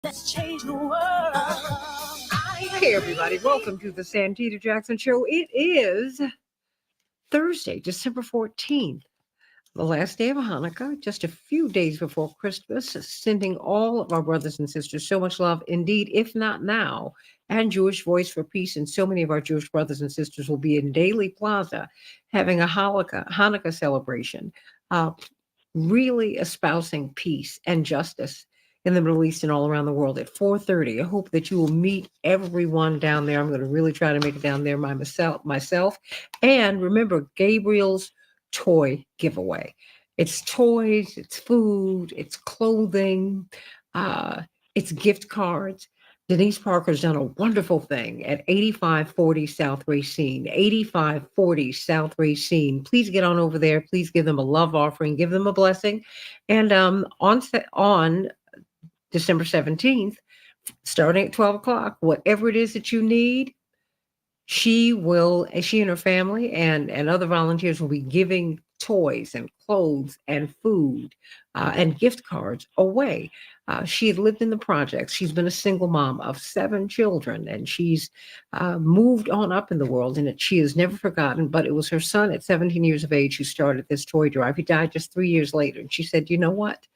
Let's change the world. Hey, everybody. Welcome to the Santita Jackson Show. It is Thursday, December 14th, the last day of Hanukkah, just a few days before Christmas, sending all of our brothers and sisters so much love. Indeed, if not now, and Jewish Voice for Peace. And so many of our Jewish brothers and sisters will be in Daily Plaza having a Hanukkah celebration. Uh, really espousing peace and justice in the Middle East and all around the world at 4:30. I hope that you will meet everyone down there. I'm going to really try to make it down there myself. And remember Gabriel's toy giveaway. It's toys, it's food, it's clothing, uh, it's gift cards. Denise Parker's done a wonderful thing at 8540 South Racine. 8540 South Racine. Please get on over there. Please give them a love offering. Give them a blessing. And on December 17th, starting at 12 o'clock, whatever it is that you need, she and her family and other volunteers will be giving toys and clothes and food and gift cards away. She had lived in the projects. She's been a single mom of 7 children, and she's moved on up in the world, and she has never forgotten. But it was her son at 17 years of age who started this toy drive. He died just 3 years later, and she said, "You know what?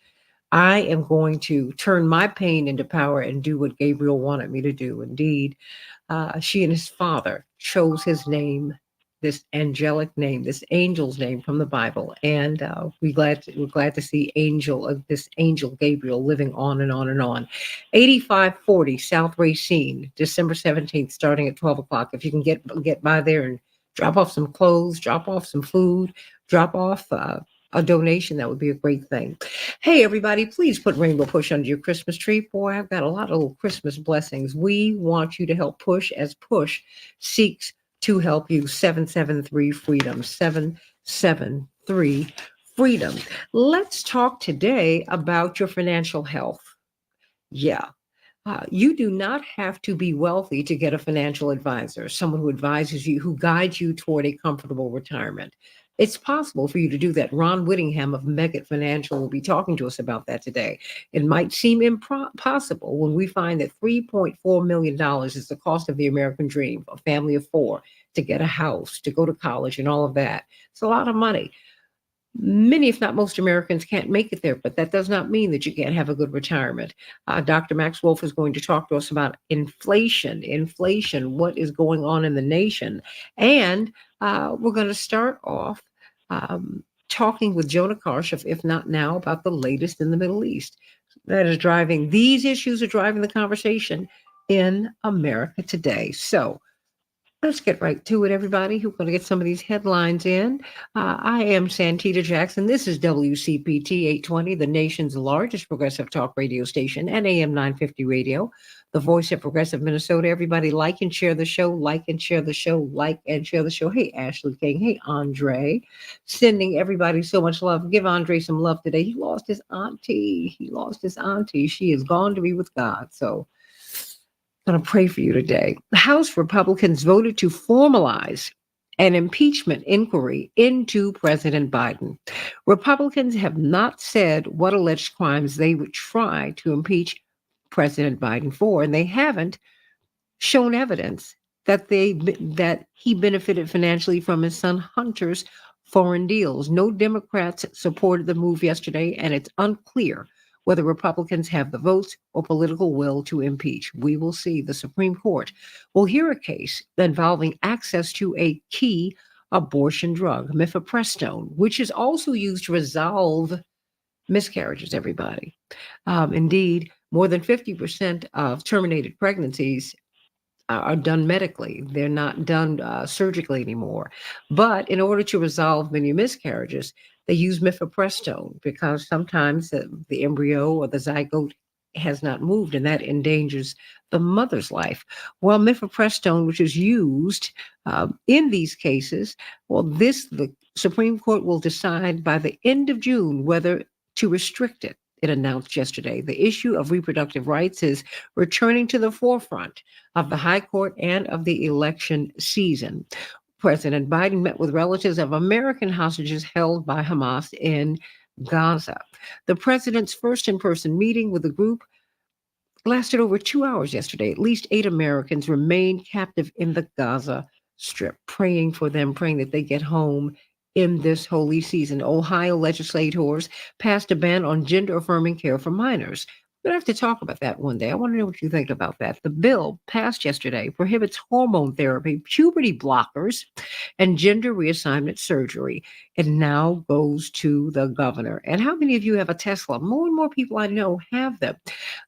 I am going to turn my pain into power and do what Gabriel wanted me to do." Indeed, she and his father chose his name, this angelic name, this angel's name from the Bible, and we're glad to see this angel Gabriel living on and on and on. 8540 South Racine, December 17th, starting at 12 o'clock. If you can get by there and drop off some clothes, drop off some food, drop off a donation, that would be a great thing. Hey, everybody, please put Rainbow Push under your Christmas tree. Boy, I've got a lot of little Christmas blessings. We want you to help push as push seeks to help you. 773 Freedom. 773 Freedom. Let's talk today about your financial health. Yeah. You do not have to be wealthy to get a financial advisor, someone who advises you, who guides you toward a comfortable retirement. It's possible for you to do that. Ron Whittingham of Megget Financial will be talking to us about that today. It might seem impossible when we find that $3.4 million is the cost of the American dream, a family of four, to get a house, to go to college, and all of that. It's a lot of money. Many, if not most, Americans can't make it there, but that does not mean that you can't have a good retirement. Dr. Max Wolf is going to talk to us about inflation, what is going on in the nation. And we're going to start off talking with Jonah Karsh, if not now, about the latest in the Middle East. These issues are driving the conversation in America today. So let's get right to it, everybody. We're going to get some of these headlines in. I am Santita Jackson. This is WCPT 820, the nation's largest progressive talk radio station, and AM 950 radio, the voice of progressive Minnesota. Everybody like and share the show, like and share the show, like and share the show. Hey, Ashley King. Hey, Andre. Sending everybody so much love. Give Andre some love today. He lost his auntie. She is gone to be with God. So I'm going to pray for you today. House Republicans voted to formalize an impeachment inquiry into President Biden. Republicans have not said what alleged crimes they would try to impeach President Biden for, and they haven't shown evidence that he benefited financially from his son Hunter's foreign deals. No Democrats supported the move yesterday, and it's unclear whether Republicans have the votes or political will to impeach. We will see. The Supreme Court will hear a case involving access to a key abortion drug, mifepristone, which is also used to resolve miscarriages, everybody. Indeed, more than 50% of terminated pregnancies are done medically. They're not done surgically anymore. But in order to resolve many miscarriages, they use mifepristone because sometimes the embryo or the zygote has not moved, and that endangers the mother's life. Well, mifepristone, which is used in these cases, the Supreme Court will decide by the end of June whether to restrict it. It announced yesterday. The issue of reproductive rights is returning to the forefront of the High Court and of the election season. President Biden met with relatives of American hostages held by Hamas in Gaza. The president's first in-person meeting with the group lasted over 2 hours yesterday. At least 8 Americans remain captive in the Gaza Strip, praying for them, praying that they get home in this holy season. Ohio legislators passed a ban on gender affirming care for minors. We're going to have to talk about that one day. I want to know what you think about that. The bill passed yesterday prohibits hormone therapy, puberty blockers, and gender reassignment surgery. It now goes to the governor. And how many of you have a Tesla? More and more people I know have them.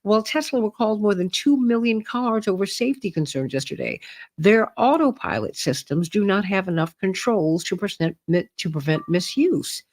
Well, Tesla recalled more than 2 million cars over safety concerns yesterday. Their autopilot systems do not have enough controls to prevent misuse.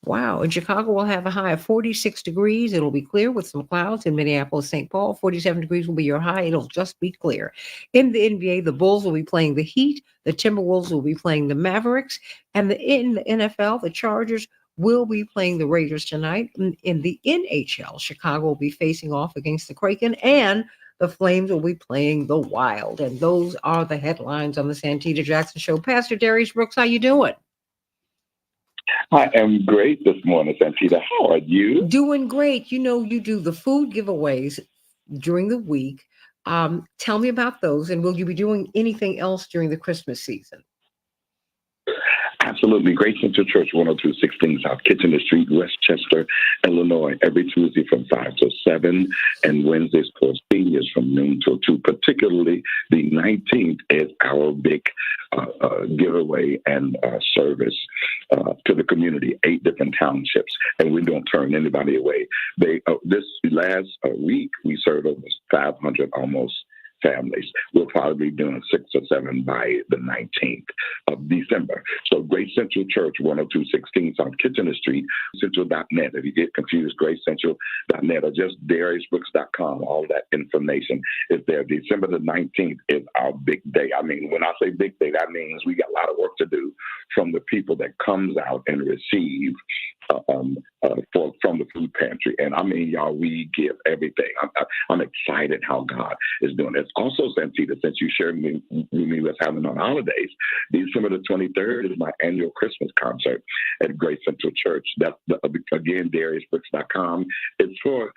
Wow. In Chicago, we'll have a high of 46 degrees. It'll be clear with some clouds. In Minneapolis, St. Paul, 47 degrees will be your high. It'll just be clear. In the NBA, the Bulls will be playing the Heat. The Timberwolves will be playing the Mavericks. And in the NFL, the Chargers will be playing the Raiders tonight. In the NHL, Chicago will be facing off against the Kraken, and the Flames will be playing the Wild. And those are the headlines on the Santita Jackson Show. Pastor Darius Brooks, how you doing? I am great this morning, Santita. How are you? Doing great. You know, you do the food giveaways during the week. Tell me about those, and will you be doing anything else during the Christmas season? Absolutely. Great Central Church, 10216 South Kitchener Street, Westchester, Illinois, every Tuesday from 5 to 7, and Wednesdays for seniors from noon till 2. Particularly the 19th is our big giveaway and service to the community, 8 different townships, and we don't turn anybody away. This last week, we served over 500 almost families. We'll probably be doing 6 or 7 by the 19th of December. So Grace Central Church, 10216 South Kitchener Street, central.net. If you get confused, gracecentral.net or just dariusbrooks.com. All that information is there. December the 19th is our big day. I mean, when I say big day, that means we got a lot of work to do from the people that comes out and receive from the food pantry. And I mean, y'all, we give everything. I'm excited how God is doing it. Also, Santita, since you shared me what's happening on holidays, December the 23rd is my annual Christmas concert at Grace Central Church. That's, again, dariusbrooks.com. It's for,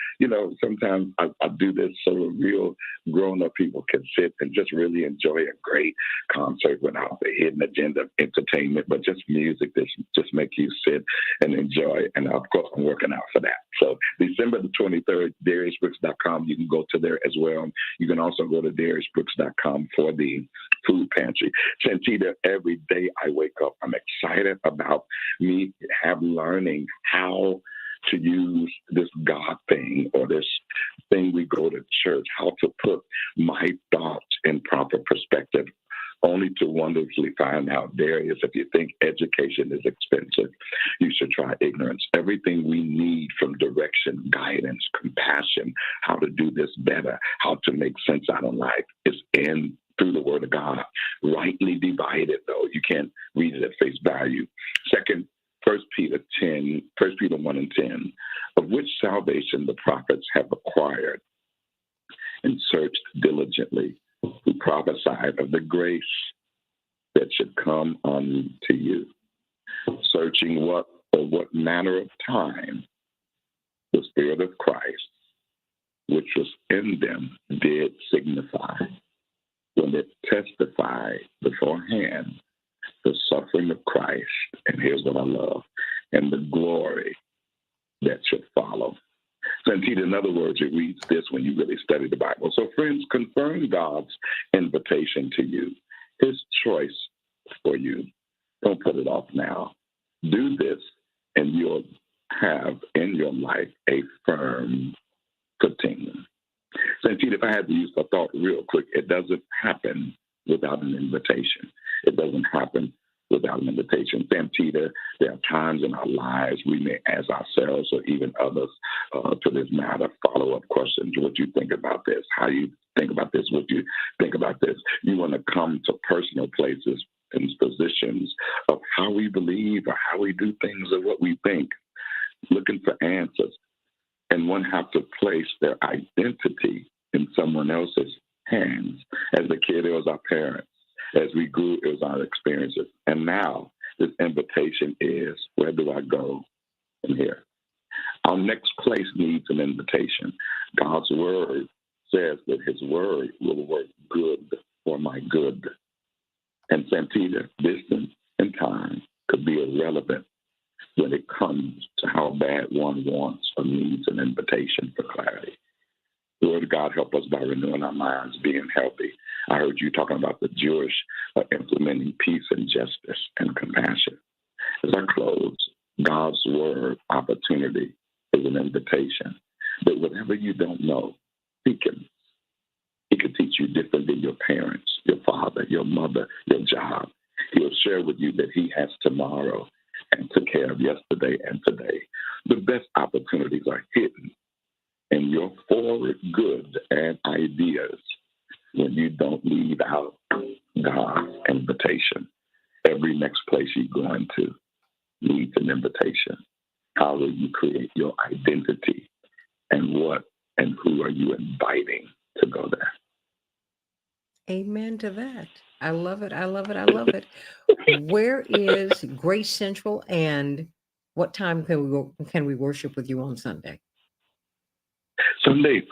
sometimes I do this so real grown-up people can sit and just really enjoy a great concert without the hidden agenda of entertainment, but just music that just make you sit and enjoy. And of course, I'm working out for that. So December the 23rd, dariusbrooks.com. You can go to there as well. You can also go to dariusbrooks.com for the food pantry. Santita, every day I wake up, I'm excited about me learning how to use this God thing or this thing we go to church, how to put my thoughts in proper perspective, only to wonderfully find out, Darius, if you think education is expensive, you should try ignorance. Everything we need from direction, guidance, compassion, how to do this better, how to make sense out of life is through the Word of God. Rightly divided, though. You can't read it at face value. Second, 1 Peter 1 and 10, of which salvation the prophets have acquired and searched diligently, who prophesied of the grace that should come unto you, searching what manner of time the Spirit of Christ, which was in them, did signify, when it testified beforehand the suffering of Christ, and here's what I love, and the glory that should follow. Santita, in other words, it reads this when you really study the Bible. So, friends, confirm God's invitation to you, His choice for you. Don't put it off now. Do this, and you'll have in your life a firm footing. Santita, if I had to use a thought real quick, it doesn't happen without an invitation. It doesn't happen without an invitation. Santita, there are times in our lives we may ask ourselves or even others to this matter follow-up questions. What do you think about this? How do you think about this? What do you think about this? You want to come to personal places and positions of how we believe or how we do things or what we think, looking for answers. And one have to place their identity in someone else's hands. As a kid, it was our parents. As we grew, it was our experiences. And now this invitation is, where do I go from here? Our next place needs an invitation. God's word says that his word will work good for my good. And Santita, distance and time could be irrelevant when it comes to how bad one wants or needs an invitation for clarity. Lord God, help us by renewing our minds, being healthy. I heard you talking about the Jewish implementing peace and justice and compassion. As I close, God's word opportunity is an invitation that whatever you don't know, seek Him. He could teach you different than your parents, your father, your mother, your job. He'll share with you that He has tomorrow and took care of yesterday and today. The best opportunities are hidden in your forward good and ideas when you don't leave out God's invitation. Every next place you go into needs an invitation. How will you create your identity, and what and who are you inviting to go there? Amen to that. I love it. I love it. I love it. Where is Grace Central, and what time can we worship with you on Sunday? Sunday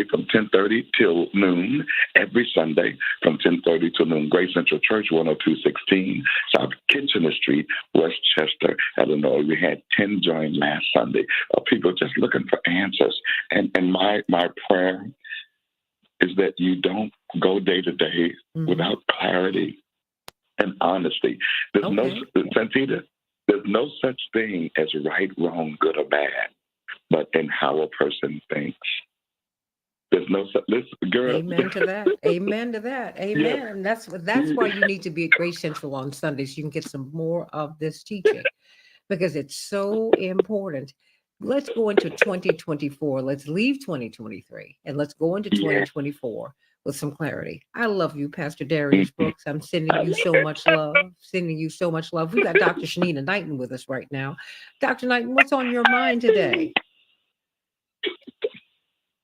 from 10:30 till noon. Every Sunday from 10:30 till noon. Grace Central Church, 10216 South Kitchener Street, Westchester, Illinois. We had 10 join last Sunday. People just looking for answers. And my prayer is that you don't go day to day without clarity and honesty. There's no, Santita, there's no such thing as right, wrong, good, or bad, but in how a person thinks. There's no such, listen, girl. Amen to that. Amen to that. Amen. Yeah. That's why you need to be at Grace Central on Sundays. You can get some more of this teaching because it's so important. Let's go into 2024. Let's leave 2023 and let's go into 2024 with some clarity. I love you, Pastor Darius Brooks. I'm sending you so much love. Sending you so much love. We got Dr. Shanina Knighton with us right now. Dr. Knighton, what's on your mind today?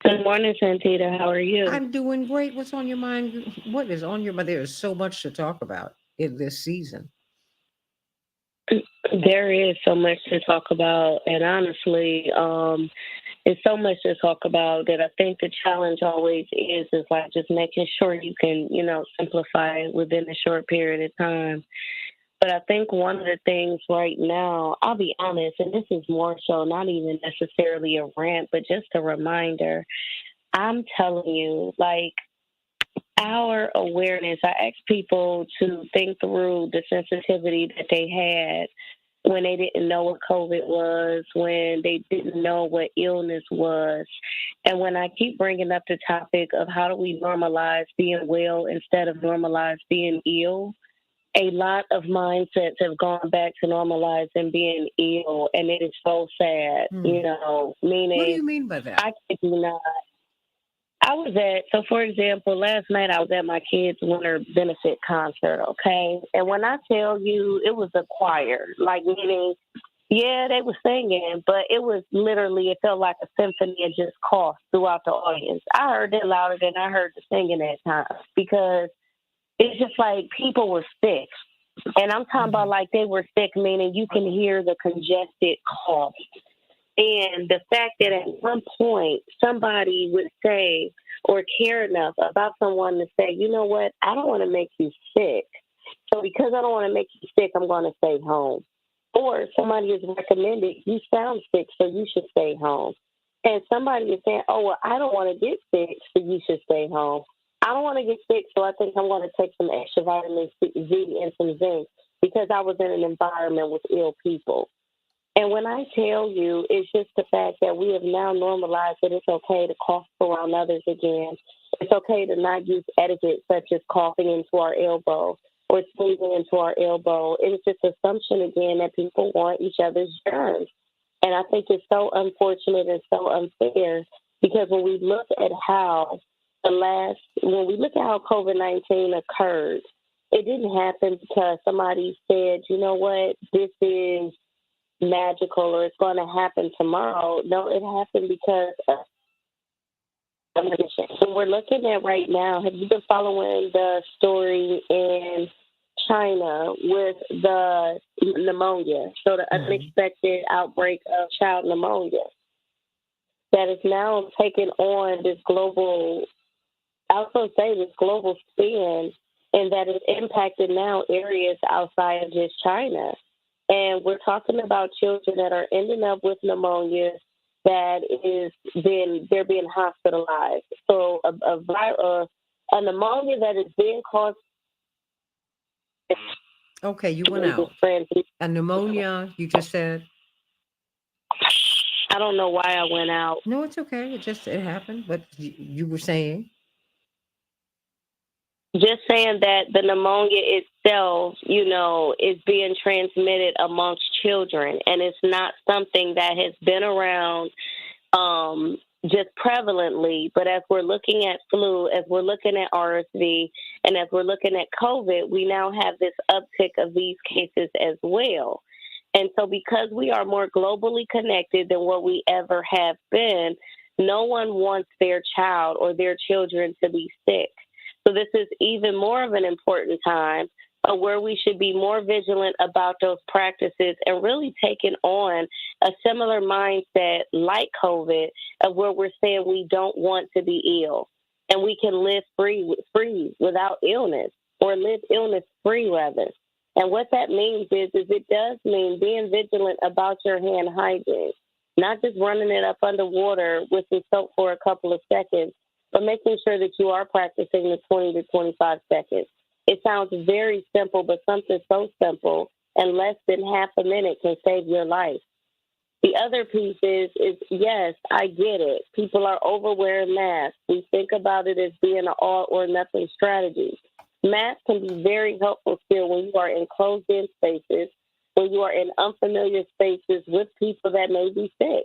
Good morning, Santita. How are you? I'm doing great. What's on your mind? What is on your mind? There is so much to talk about in this season. There is so much to talk about, and honestly, it's so much to talk about that I think the challenge always is like just making sure you can, simplify it within a short period of time. But I think one of the things right now, I'll be honest, and this is more so not even necessarily a rant, but just a reminder. I'm telling you, like, our awareness, I ask people to think through the sensitivity that they had when they didn't know what COVID was, when they didn't know what illness was. And when I keep bringing up the topic of how do we normalize being well instead of normalize being ill, a lot of mindsets have gone back to normalizing being ill, and it is so sad, meaning... What do you mean by that? I kid you not. So for example, last night I was at my kids' winter benefit concert, okay? And when I tell you it was a choir, like meaning, yeah, they were singing, but it was literally, it felt like a symphony of just coughs throughout the audience. I heard it louder than I heard the singing at times because it's just like people were sick. And I'm talking about like they were sick, meaning you can hear the congested cough. And the fact that at one point somebody would say or care enough about someone to say, you know what, I don't want to make you sick. So because I don't want to make you sick, I'm going to stay home. Or somebody is recommended, you sound sick, so you should stay home. And somebody is saying, oh, well, I don't want to get sick, so you should stay home. I don't want to get sick, so I think I'm going to take some extra vitamin Z and some zinc because I was in an environment with ill people. And when I tell you, it's just the fact that we have now normalized that it's okay to cough around others again. It's okay to not use etiquette such as coughing into our elbow or sneezing into our elbow. It's just assumption again that people want each other's germs. And I think it's so unfortunate and so unfair because when we look at how COVID-19 occurred, it didn't happen because somebody said, you know what, this is magical or it's going to happen tomorrow. No, it happened because of what we're looking at right now. Have you been following the story in China with the pneumonia? So the unexpected outbreak of child pneumonia. that is now taking on this global, I was going to say this global spin, and that is impacting now areas outside of just China. And we're talking about children that are ending up with pneumonia that they're being hospitalized. So a pneumonia that is being caused. Okay, you went out. A pneumonia, you just said? I don't know why I went out. No, it's okay. It happened. But you were saying? Just saying that the pneumonia itself, is being transmitted amongst children, and it's not something that has been around just prevalently. But as we're looking at flu, as we're looking at RSV, and as we're looking at COVID, we now have this uptick of these cases as well. And so because we are more globally connected than what we ever have been, no one wants their child or their children to be sick. So this is even more of an important time where we should be more vigilant about those practices and really taking on a similar mindset like COVID, of where we're saying we don't want to be ill and we can live free without illness, or live illness free rather. And what that means is it does mean being vigilant about your hand hygiene, not just running it up underwater with some soap for a couple of seconds, but making sure that you are practicing the 20 to 25 seconds. It sounds very simple, but something so simple and less than half a minute can save your life. The other piece is yes, I get it. People are overwearing masks. We think about it as being an all or nothing strategy. Masks can be very helpful still when you are in closed-in spaces, when you are in unfamiliar spaces with people that may be sick.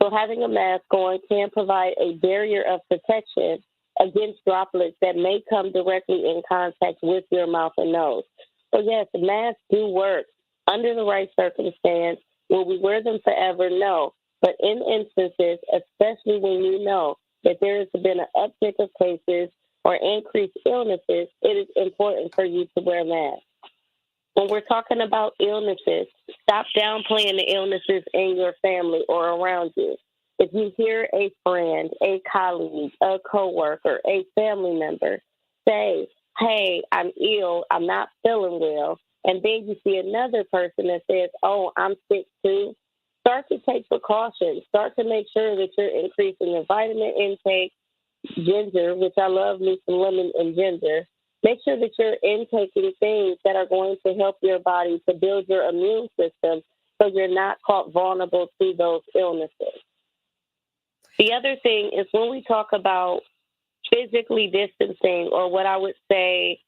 So having a mask on can provide a barrier of protection against droplets that may come directly in contact with your mouth and nose. So yes, masks do work under the right circumstance. Will we wear them forever? No. But in instances, especially when you know that there has been an uptick of cases or increased illnesses, it is important for you to wear masks. When we're talking about illnesses, stop downplaying the illnesses in your family or around you. If you hear a friend, a colleague, a coworker, a family member say, hey, I'm ill, I'm not feeling well, and then you see another person that says, oh, I'm sick too, start to take precautions. Start to make sure that you're increasing your vitamin intake, ginger, which I love me some lemon and ginger. Make sure that you're intaking things that are going to help your body to build your immune system so you're not caught vulnerable to those illnesses. The other thing is when we talk about physically distancing, or what I would say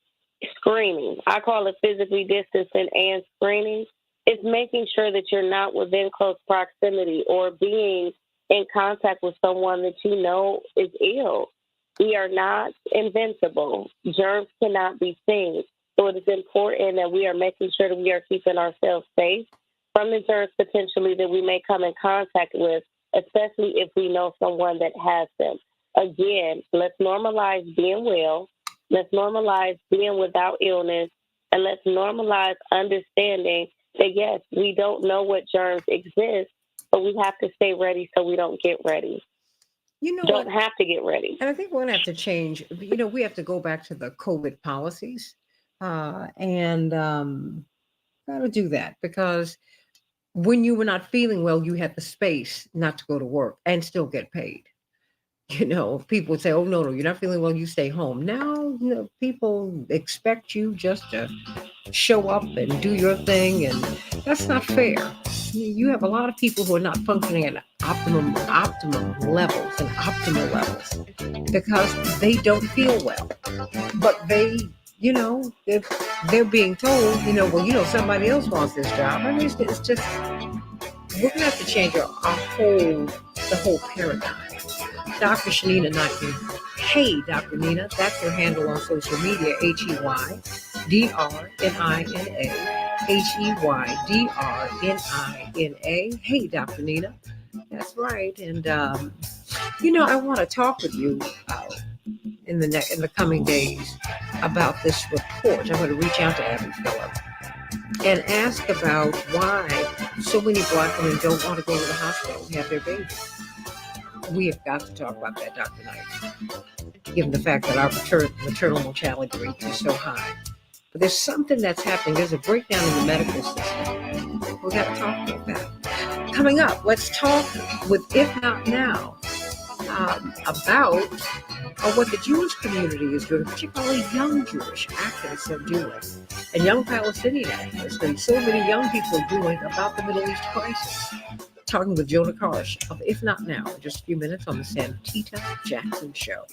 screening, I call it physically distancing and screening, is making sure that you're not within close proximity or being in contact with someone that you know is ill. We are not invincible. Germs cannot be seen. So it is important that we are making sure that we are keeping ourselves safe from the germs potentially that we may come in contact with, especially if we know someone that has them. Again, let's normalize being well. Let's normalize being without illness. And let's normalize understanding that, yes, we don't know what germs exist, but we have to stay ready so we don't get ready. You know, don't have to get ready. And I think we're going to have to change. We have to go back to the COVID policies and got to do that, because when you were not feeling well, you had the space not to go to work and still get paid. People would say, oh, no, you're not feeling well, you stay home. Now, people expect you just to show up and do your thing, and that's not fair. You have a lot of people who are not functioning at optimum levels and optimal levels because they don't feel well. But if they're being told, somebody else wants this job. I mean, it's just, we're going to have to change the whole paradigm. Dr. Shanina Nightly. Hey, Dr. Nina. That's her handle on social media, HEYDRNINA. HEYDRNINA. Hey, Dr. Nina. That's right. And, I want to talk with you in the coming days about this report. I'm going to reach out to Abby Phillip and ask about why so many Black women don't want to go to the hospital and have their baby. We have got to talk about that, Dr. Knight, given the fact that our maternal mortality rate is so high. But there's something that's happening. There's a breakdown in the medical system. We've got to talk about that. Coming up, let's talk with If Not Now about what the Jewish community is doing, particularly young Jewish activists are doing, and young Palestinian activists, and so many young people are doing about the Middle East crisis. Talking with Jonah Karsh of If Not Now in just a few minutes on the Santita Jackson Show.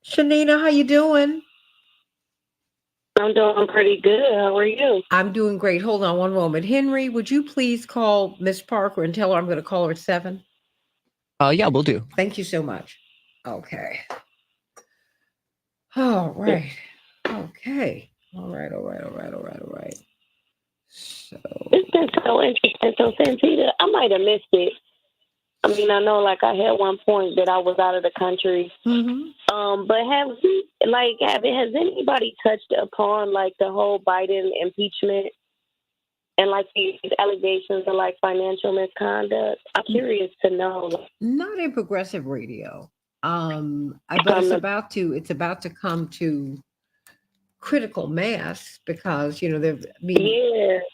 Shanina, how you doing? I'm doing pretty good. How are you? I'm doing great. Hold on one moment. Henry, would you please call Miss Parker and tell her I'm going to call her at 7? Yeah, we'll do. Thank you so much. Okay. All right. Okay. All right. So It's been so interesting. So, Santita, I might have missed it. I mean, I know, like, I had one point that I was out of the country. But has anybody touched upon, like, the whole Biden impeachment and, like, these allegations of, like, financial misconduct? I'm curious to know. Not in progressive radio. But it's about to come to critical mass because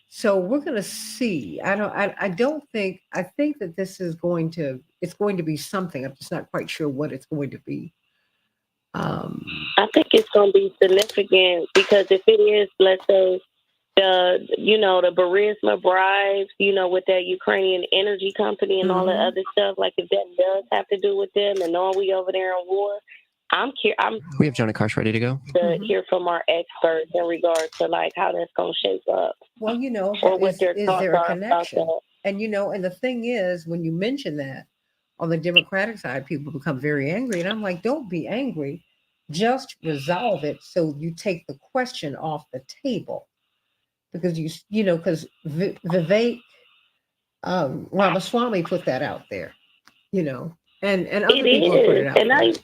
so we're going to see. I think that this is it's going to be something. I'm just not quite sure what it's going to be. I think it's going to be significant because if it is, let's say, the Burisma bribes, with that Ukrainian energy company and all that other stuff, like if that does have to do with them and knowing we over there in war, we have Jonah Karsh ready to go. To hear from our experts in regards to like how that's going to shape up. Well, or what is there a connection? And and the thing is, when you mention that on the Democratic side, people become very angry, and I'm like, don't be angry, just resolve it so you take the question off the table, because because Vivek Ramaswamy put that out there, and other people have put it out there.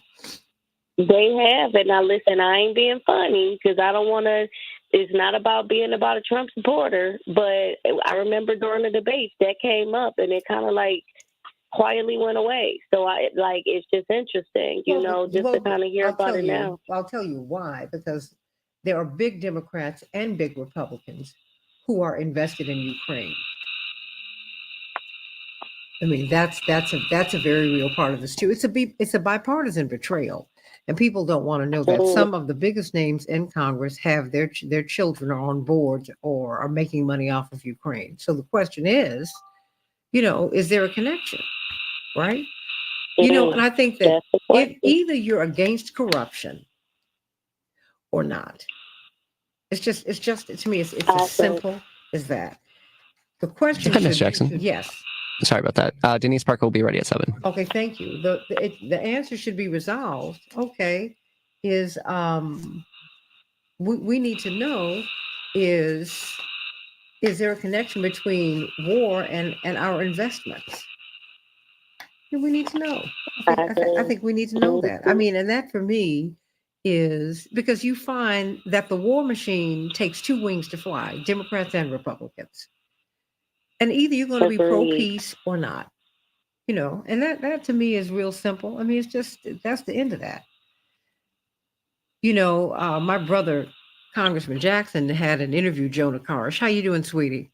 They have, and now listen, I ain't being funny because I don't want to. It's not about being about a Trump supporter, but I remember during the debates that came up, and it kind of like quietly went away. So it's just interesting, to kind of hear about it now. I'll tell you why, because there are big Democrats and big Republicans who are invested in Ukraine. I mean, that's a very real part of this too. It's a bipartisan betrayal. And people don't want to know that some of the biggest names in Congress have their children are on board or are making money off of Ukraine. So the question is, is there a connection, right? And I think that if either you're against corruption or not, it's just to me, it's as simple as that. The question Ms. Jackson. Yes. Sorry about that. Denise Parker will be ready at 7. Okay, thank you. The answer should be resolved. Okay, is we need to know is there a connection between war and our investments? We need to know. I think we need to know that. I mean, and that for me is because you find that the war machine takes two wings to fly, Democrats and Republicans. And either you're going to be pro-peace or not, and that to me is real simple. I mean, it's just, that's the end of that. My brother, Congressman Jackson, had an interview, Jonah Karsh. How you doing, sweetie?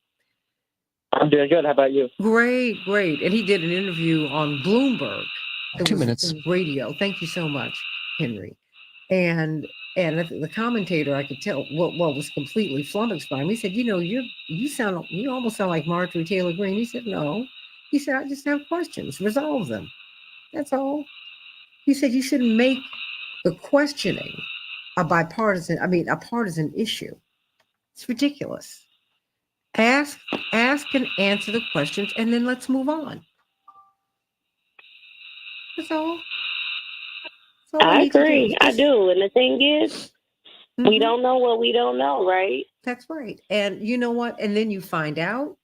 I'm doing good. How about you? Great. And he did an interview on Bloomberg. 2 minutes. Radio. Thank you so much, Henry. And the commentator, I could tell what was completely flummoxed by him. He said, you almost sound like Marjorie Taylor Greene. He said, no. He said, I just have questions. Resolve them. That's all. He said, you shouldn't make the questioning a partisan issue. It's ridiculous. Ask and answer the questions, and then let's move on. That's all. I agree. I do. And the thing is, we don't know what we don't know, right? That's right. And you know what? And then you find out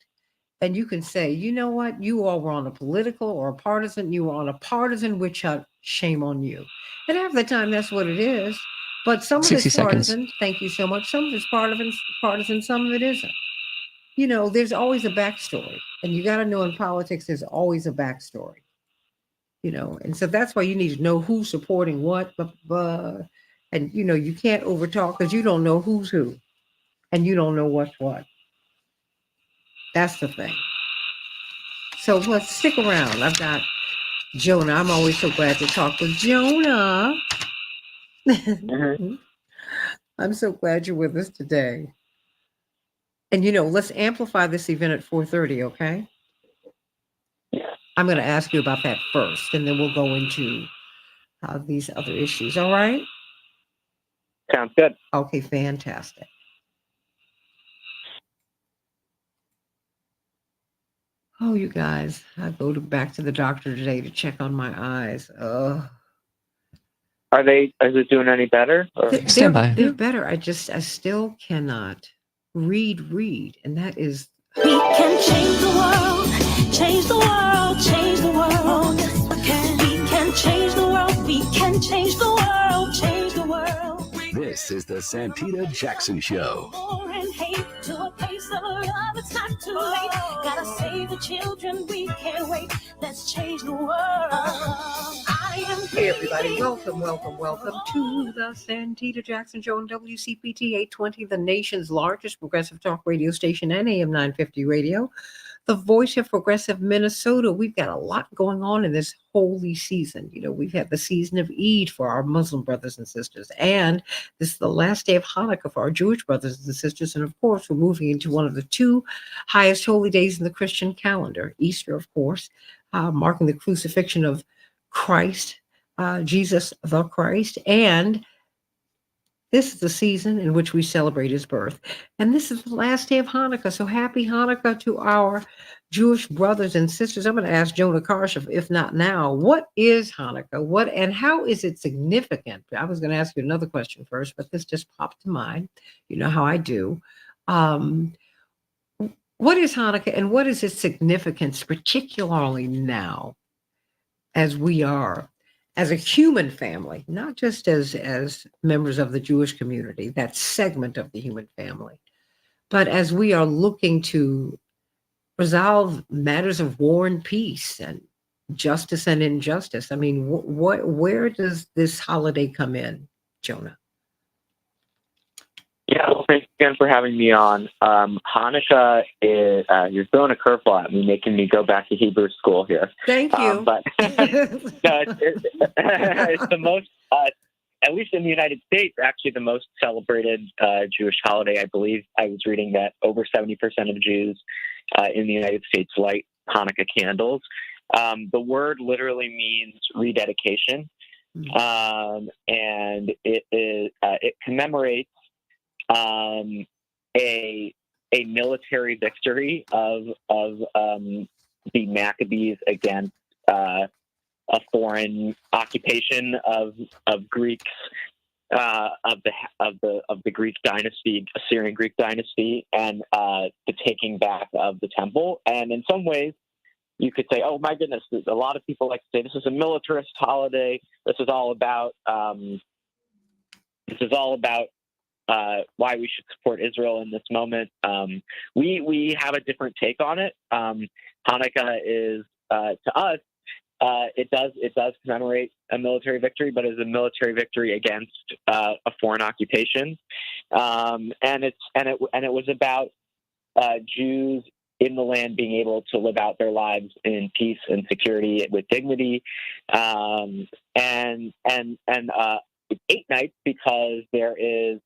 and you can say, you know what? You all were on a political or a partisan. You were on a partisan witch hunt. Shame on you. And half the time, that's what it is. But some of 60 it's seconds. partisan. Thank you so much. Some of it's partisan, some of it isn't. You know, there's always a backstory. And you got to know in politics, there's always a backstory. You know, and so that's why you need to know who's supporting what. And, you know, you can't overtalk because you don't know who's who. And you don't know what's what. That's the thing. So let's stick around. I've got Jonah. I'm always so glad to talk with Jonah. Mm-hmm. I'm so glad you're with us today. And, you know, let's amplify this event at 4:30, okay? I'm going to ask you about that first, and then we'll go into these other issues, all right? Sounds good. Okay, fantastic. Oh, you guys, I back to the doctor today to check on my eyes. Is it doing any better? Or? Stand by. They're better. I still cannot read. And that is. We can change the world, change the world, change the world. Yes, we can. We can change the world, we can change the world, change the world. This is the Santita Jackson Show. War and hate to a place of love, it's not too late. Gotta save the children, we can't wait. Let's change the world. Hey everybody, welcome to the Santita Jackson Show on WCPT 820, the nation's largest progressive talk radio station and AM 950 radio, the voice of progressive Minnesota. We've got a lot going on in this holy season. You know, we've had the season of Eid for our Muslim brothers and sisters, and this is the last day of Hanukkah for our Jewish brothers and sisters, and of course, we're moving into one of the two highest holy days in the Christian calendar, Easter, of course, marking the crucifixion of Christ, Jesus the Christ, and this is the season in which we celebrate his birth. And this is the last day of Hanukkah. So happy Hanukkah to our Jewish brothers and sisters. I'm going to ask Jonah Karsh, if not now, what is Hanukkah? What and how is it significant? I was going to ask you another question first, but this just popped to mind. You know how I do. What is Hanukkah and what is its significance, particularly now, as we are, as a human family, not just as members of the Jewish community, that segment of the human family, but as we are looking to resolve matters of war and peace and justice and injustice. I mean, where does this holiday come in, Jonah? Yeah, well, thanks again for having me on. Hanukkah is, you're throwing a curveball at me, making me go back to Hebrew school here. Thank you. But no, it's the most, at least in the United States, actually the most celebrated Jewish holiday. I believe I was reading that over 70% of Jews in the United States light Hanukkah candles. The word literally means rededication, and it commemorates a military victory of the Maccabees against a foreign occupation of Greeks of the Greek dynasty, Assyrian Greek dynasty, and the taking back of the temple. And in some ways, you could say, "Oh my goodness!" A lot of people like to say this is a militarist holiday. This is all about why we should support Israel in this moment. We have a different take on it. Hanukkah is to us. It does commemorate a military victory, but it's a military victory against a foreign occupation, and it was about Jews in the land being able to live out their lives in peace and security with dignity, and 8 nights because there is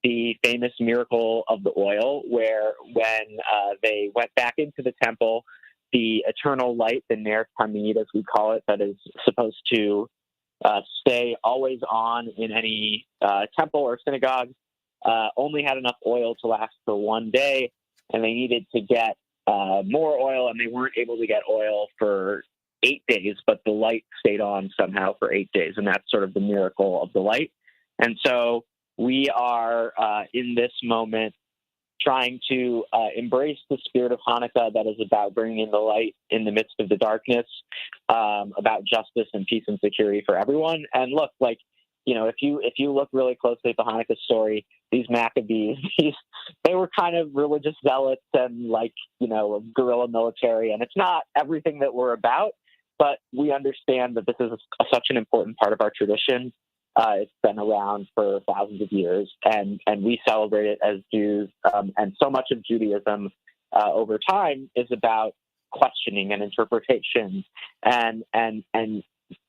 the famous miracle of the oil, where when they went back into the temple, the eternal light, the Ner Tamid, as we call it, that is supposed to stay always on in any temple or synagogue, only had enough oil to last for 1 day, and they needed to get more oil, and they weren't able to get oil for 8 days, but the light stayed on somehow for 8 days, and that's sort of the miracle of the light. And so we are in this moment trying to embrace the spirit of Hanukkah that is about bringing the light in the midst of the darkness, about justice and peace and security for everyone. And look, like, if you look really closely at the Hanukkah story, these Maccabees, they were kind of religious zealots and guerrilla military, and it's not everything that we're about, but we understand that this is such an important part of our tradition. It's been around for thousands of years, and we celebrate it as Jews, and so much of Judaism over time is about questioning and interpretation and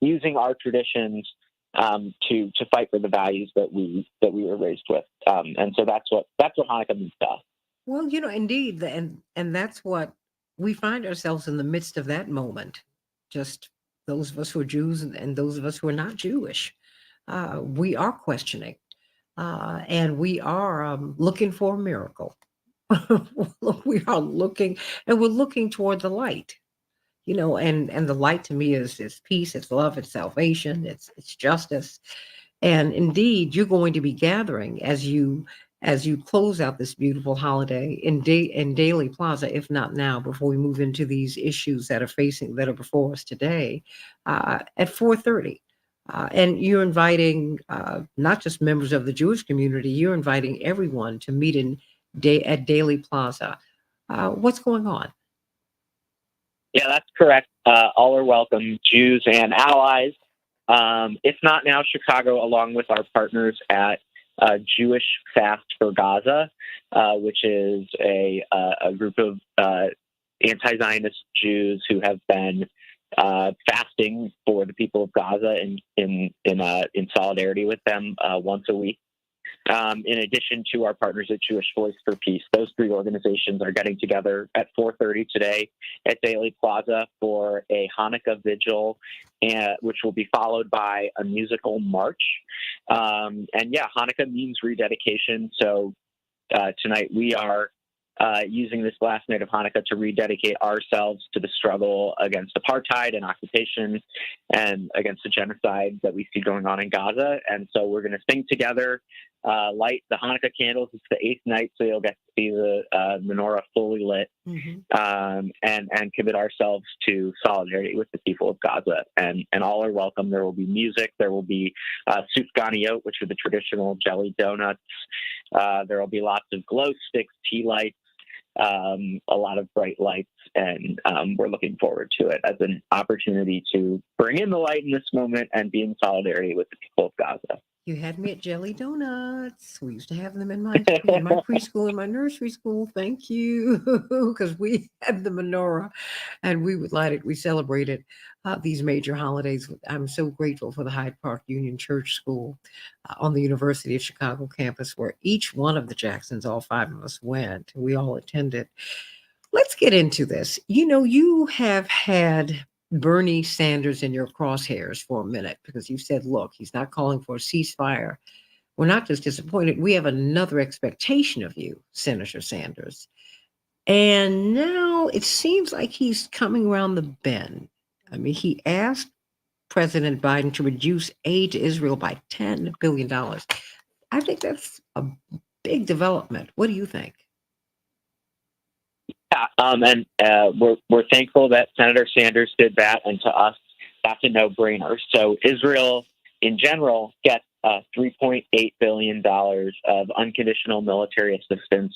using our traditions to fight for the values that we were raised with, and so that's what Hanukkah means to us. Well, indeed, and that's what we find ourselves in the midst of that moment. Just those of us who are Jews and those of us who are not Jewish, we are questioning, and we are looking for a miracle. We are looking, and we're looking toward the light. And the light to me is peace, it's love, it's salvation, it's justice. And indeed, you're going to be gathering as you close out this beautiful holiday in Daily Plaza, if not now, before we move into these issues that are before us today, at 4:30. And you're inviting not just members of the Jewish community, you're inviting everyone to meet at Daily Plaza. What's going on? Yeah, that's correct. All are welcome, Jews and allies. If not now, Chicago, along with our partners at Jewish Fast for Gaza, which is a group of anti-Zionist Jews who have been fasting for the people of Gaza in solidarity with them once a week. In addition to our partners at Jewish Voice for Peace, those three organizations are getting together at 4:30 today at Daily Plaza for a Hanukkah vigil, which will be followed by a musical march. Hanukkah means rededication. So tonight we are using this last night of Hanukkah to rededicate ourselves to the struggle against apartheid and occupation and against the genocide that we see going on in Gaza. And so we're going to sing together, light the Hanukkah candles. It's the 8th night, so you'll get to see the menorah fully lit, and commit ourselves to solidarity with the people of Gaza. And all are welcome. There will be music. There will be sufganiyot, which are the traditional jelly donuts. There will be lots of glow sticks, tea lights, a lot of bright lights, and we're looking forward to it as an opportunity to bring in the light in this moment and be in solidarity with the people of Gaza. You had me at jelly donuts. We used to have them in my preschool and my nursery school. Thank you, because we had the menorah, and we would light it. We celebrated these major holidays. I'm so grateful for the Hyde Park Union Church School on the University of Chicago campus, where each one of the Jacksons, all 5 of us, went. We all attended. Let's get into this. You have had Bernie Sanders in your crosshairs for a minute because you said, look, he's not calling for a ceasefire. We're not just disappointed. We have another expectation of you, Senator Sanders. And now it seems like he's coming around the bend. I mean, he asked President Biden to reduce aid to Israel by $10 billion. I think that's a big development. What do you think? Yeah, we're thankful that Senator Sanders did that, and to us, that's a no-brainer. So Israel, in general, gets $3.8 billion of unconditional military assistance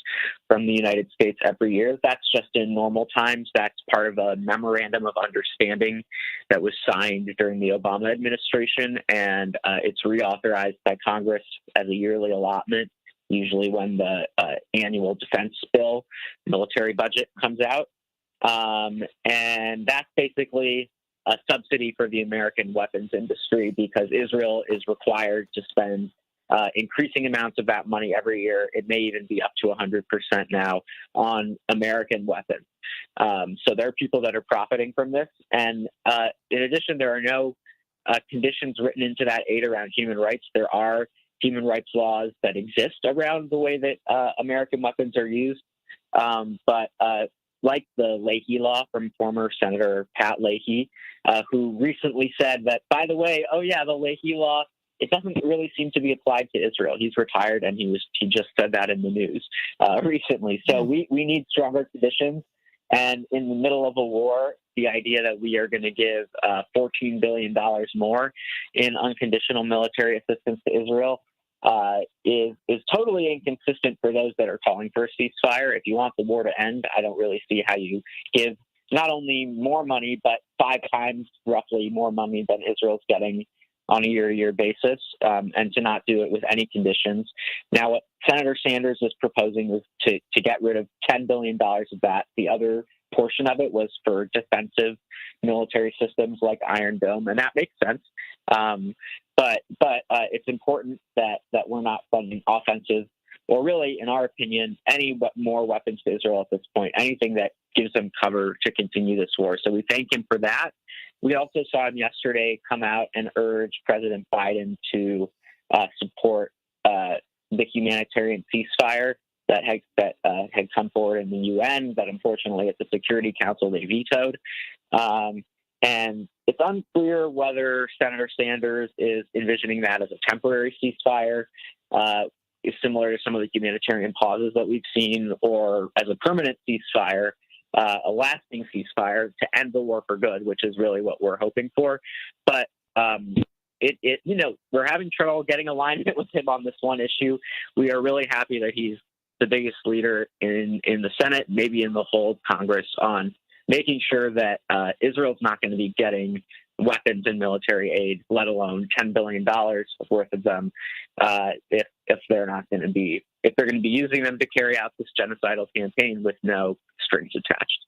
from the United States every year. That's just in normal times. That's part of a memorandum of understanding that was signed during the Obama administration, and it's reauthorized by Congress as a yearly allotment, usually when the annual defense bill military budget comes out. And that's basically a subsidy for the American weapons industry because Israel is required to spend increasing amounts of that money every year. It may even be up to 100% now on American weapons. So there are people that are profiting from this. And in addition, there are no conditions written into that aid around human rights. There are human rights laws that exist around the way that American weapons are used. But like the Leahy law from former Senator Pat Leahy, who recently said that, by the way, the Leahy law, it doesn't really seem to be applied to Israel. He's retired, and he just said that in the news recently. So we need stronger conditions. And in the middle of a war, the idea that we are going to give $14 billion more in unconditional military assistance to Israel is totally inconsistent for those that are calling for a ceasefire. If you want the war to end, I don't really see how you give not only more money, but 5 times roughly more money than Israel's getting on a year-to-year basis, and to not do it with any conditions. Now, what Senator Sanders is proposing was to get rid of $10 billion of that. The other portion of it was for defensive military systems like Iron Dome, and that makes sense. But it's important that we're not funding offensive, or really, in our opinion, any more weapons to Israel at this point, anything that gives them cover to continue this war. So we thank him for that. We also saw him yesterday come out and urge President Biden to support the humanitarian ceasefire that had come forward in the UN, but unfortunately at the Security Council they vetoed. And it's unclear whether Senator Sanders is envisioning that as a temporary ceasefire, is similar to some of the humanitarian pauses that we've seen, or as a permanent ceasefire, a lasting ceasefire to end the war for good, which is really what we're hoping for. But we're having trouble getting alignment with him on this one issue. We are really happy that he's the biggest leader in the Senate, maybe in the whole Congress, on making sure that Israel's not going to be getting weapons and military aid, let alone $10 billion worth of them, if they're going to be using them to carry out this genocidal campaign with no strings attached.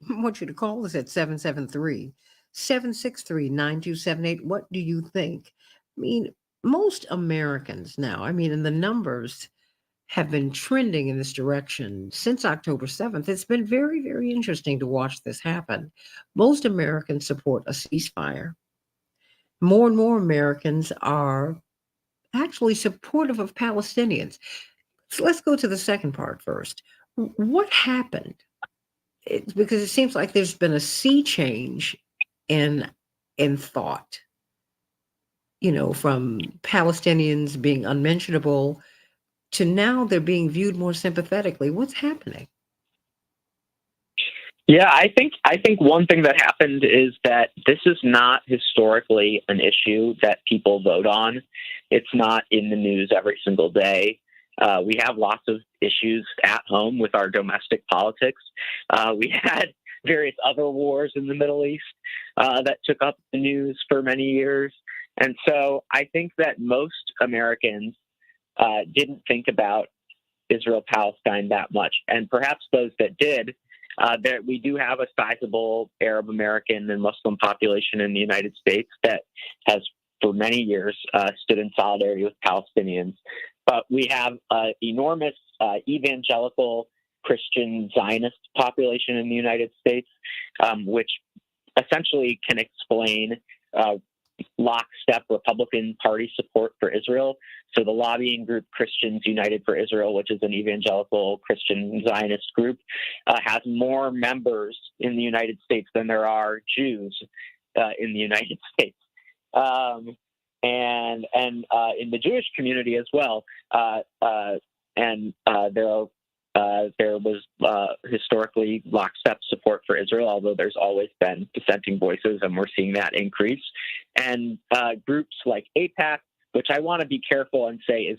I want you to call us at 773-763-9278. What do you think? I mean, most Americans now, and the numbers have been trending in this direction since October 7th. It's been very, very interesting to watch this happen. Most Americans support a ceasefire. More and more Americans are actually supportive of Palestinians. So let's go to the second part first. What happened? Because it seems like there's been a sea change in thought, from Palestinians being unmentionable to now they're being viewed more sympathetically. What's happening? Yeah, I think one thing that happened is that this is not historically an issue that people vote on. It's not in the news every single day. We have lots of issues at home with our domestic politics. We had various other wars in the Middle East that took up the news for many years. And so I think that most Americans didn't think about Israel-Palestine that much. And perhaps those that did, we do have a sizable Arab American and Muslim population in the United States that has, for many years, stood in solidarity with Palestinians. But we have an enormous evangelical Christian Zionist population in the United States, which essentially can explain lockstep Republican Party support for Israel. So the lobbying group Christians United for Israel, which is an evangelical Christian Zionist group, has more members in the United States than there are Jews in the United States. And in the Jewish community as well. There was historically lockstep support for Israel, although there's always been dissenting voices, and we're seeing that increase. And groups like AIPAC, which I want to be careful and say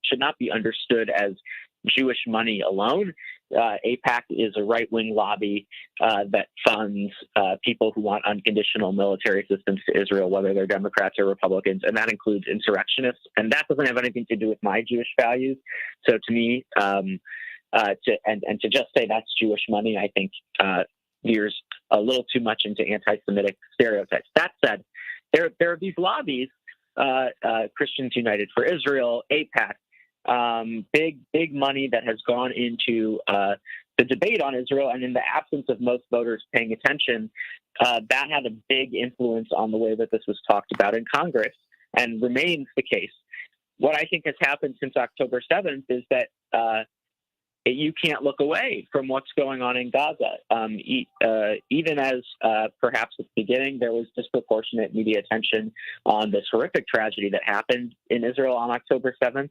should not be understood as Jewish money alone. AIPAC is a right-wing lobby that funds people who want unconditional military assistance to Israel, whether they're Democrats or Republicans, and that includes insurrectionists. And that doesn't have anything to do with my Jewish values. So to me, to just say that's Jewish money, I think veers a little too much into anti-Semitic stereotypes. That said, there are these lobbies, Christians United for Israel, AIPAC, big money that has gone into the debate on Israel, and in the absence of most voters paying attention, that had a big influence on the way that this was talked about in Congress, and remains the case. What I think has happened since October 7th is that you can't look away from what's going on in Gaza. Even as perhaps at the beginning there was disproportionate media attention on this horrific tragedy that happened in Israel on October 7th,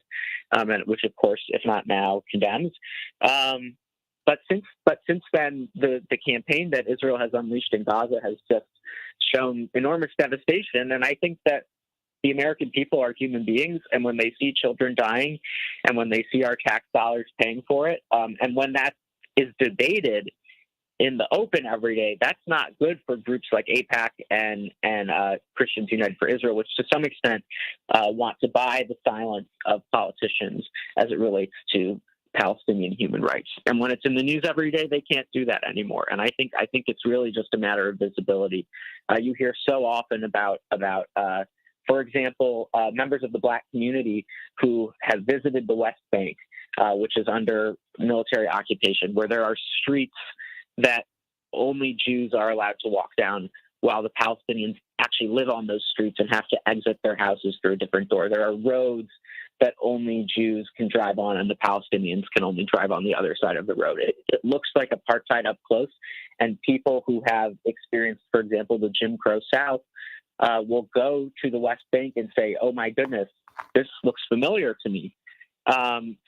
and which of course, if not now, condemns. since then, the campaign that Israel has unleashed in Gaza has just shown enormous devastation. And I think that the American people are human beings, and when they see children dying, and when they see our tax dollars paying for it, and when that is debated in the open every day, that's not good for groups like AIPAC and Christians United for Israel, which to some extent want to buy the silence of politicians as it relates to Palestinian human rights. And when it's in the news every day, they can't do that anymore. And I think it's really just a matter of visibility. You hear so often about for example, members of the Black community who have visited the West Bank, which is under military occupation, where there are streets that only Jews are allowed to walk down, while the Palestinians actually live on those streets and have to exit their houses through a different door. There are roads that only Jews can drive on, and the Palestinians can only drive on the other side of the road. It looks like apartheid up close, and people who have experienced, for example, the Jim Crow South, will go to the West Bank and say, "Oh my goodness, this looks familiar to me."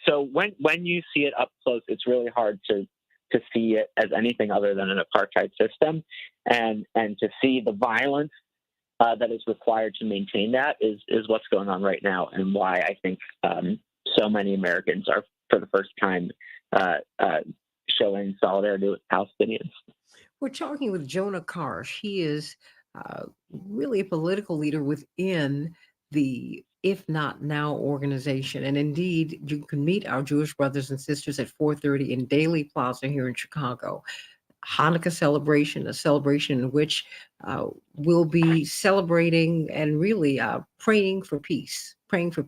So when you see it up close, it's really hard to see it as anything other than an apartheid system, and to see the violence that is required to maintain that is what's going on right now, and why I think so many Americans are, for the first time, showing solidarity with Palestinians. We're talking with Jonah Karsh. He is really a political leader within the If Not Now organization. And indeed, you can meet our Jewish brothers and sisters at 4:30 in Daily Plaza here in Chicago. Hanukkah celebration, a celebration in which we'll be celebrating and really praying for peace, praying for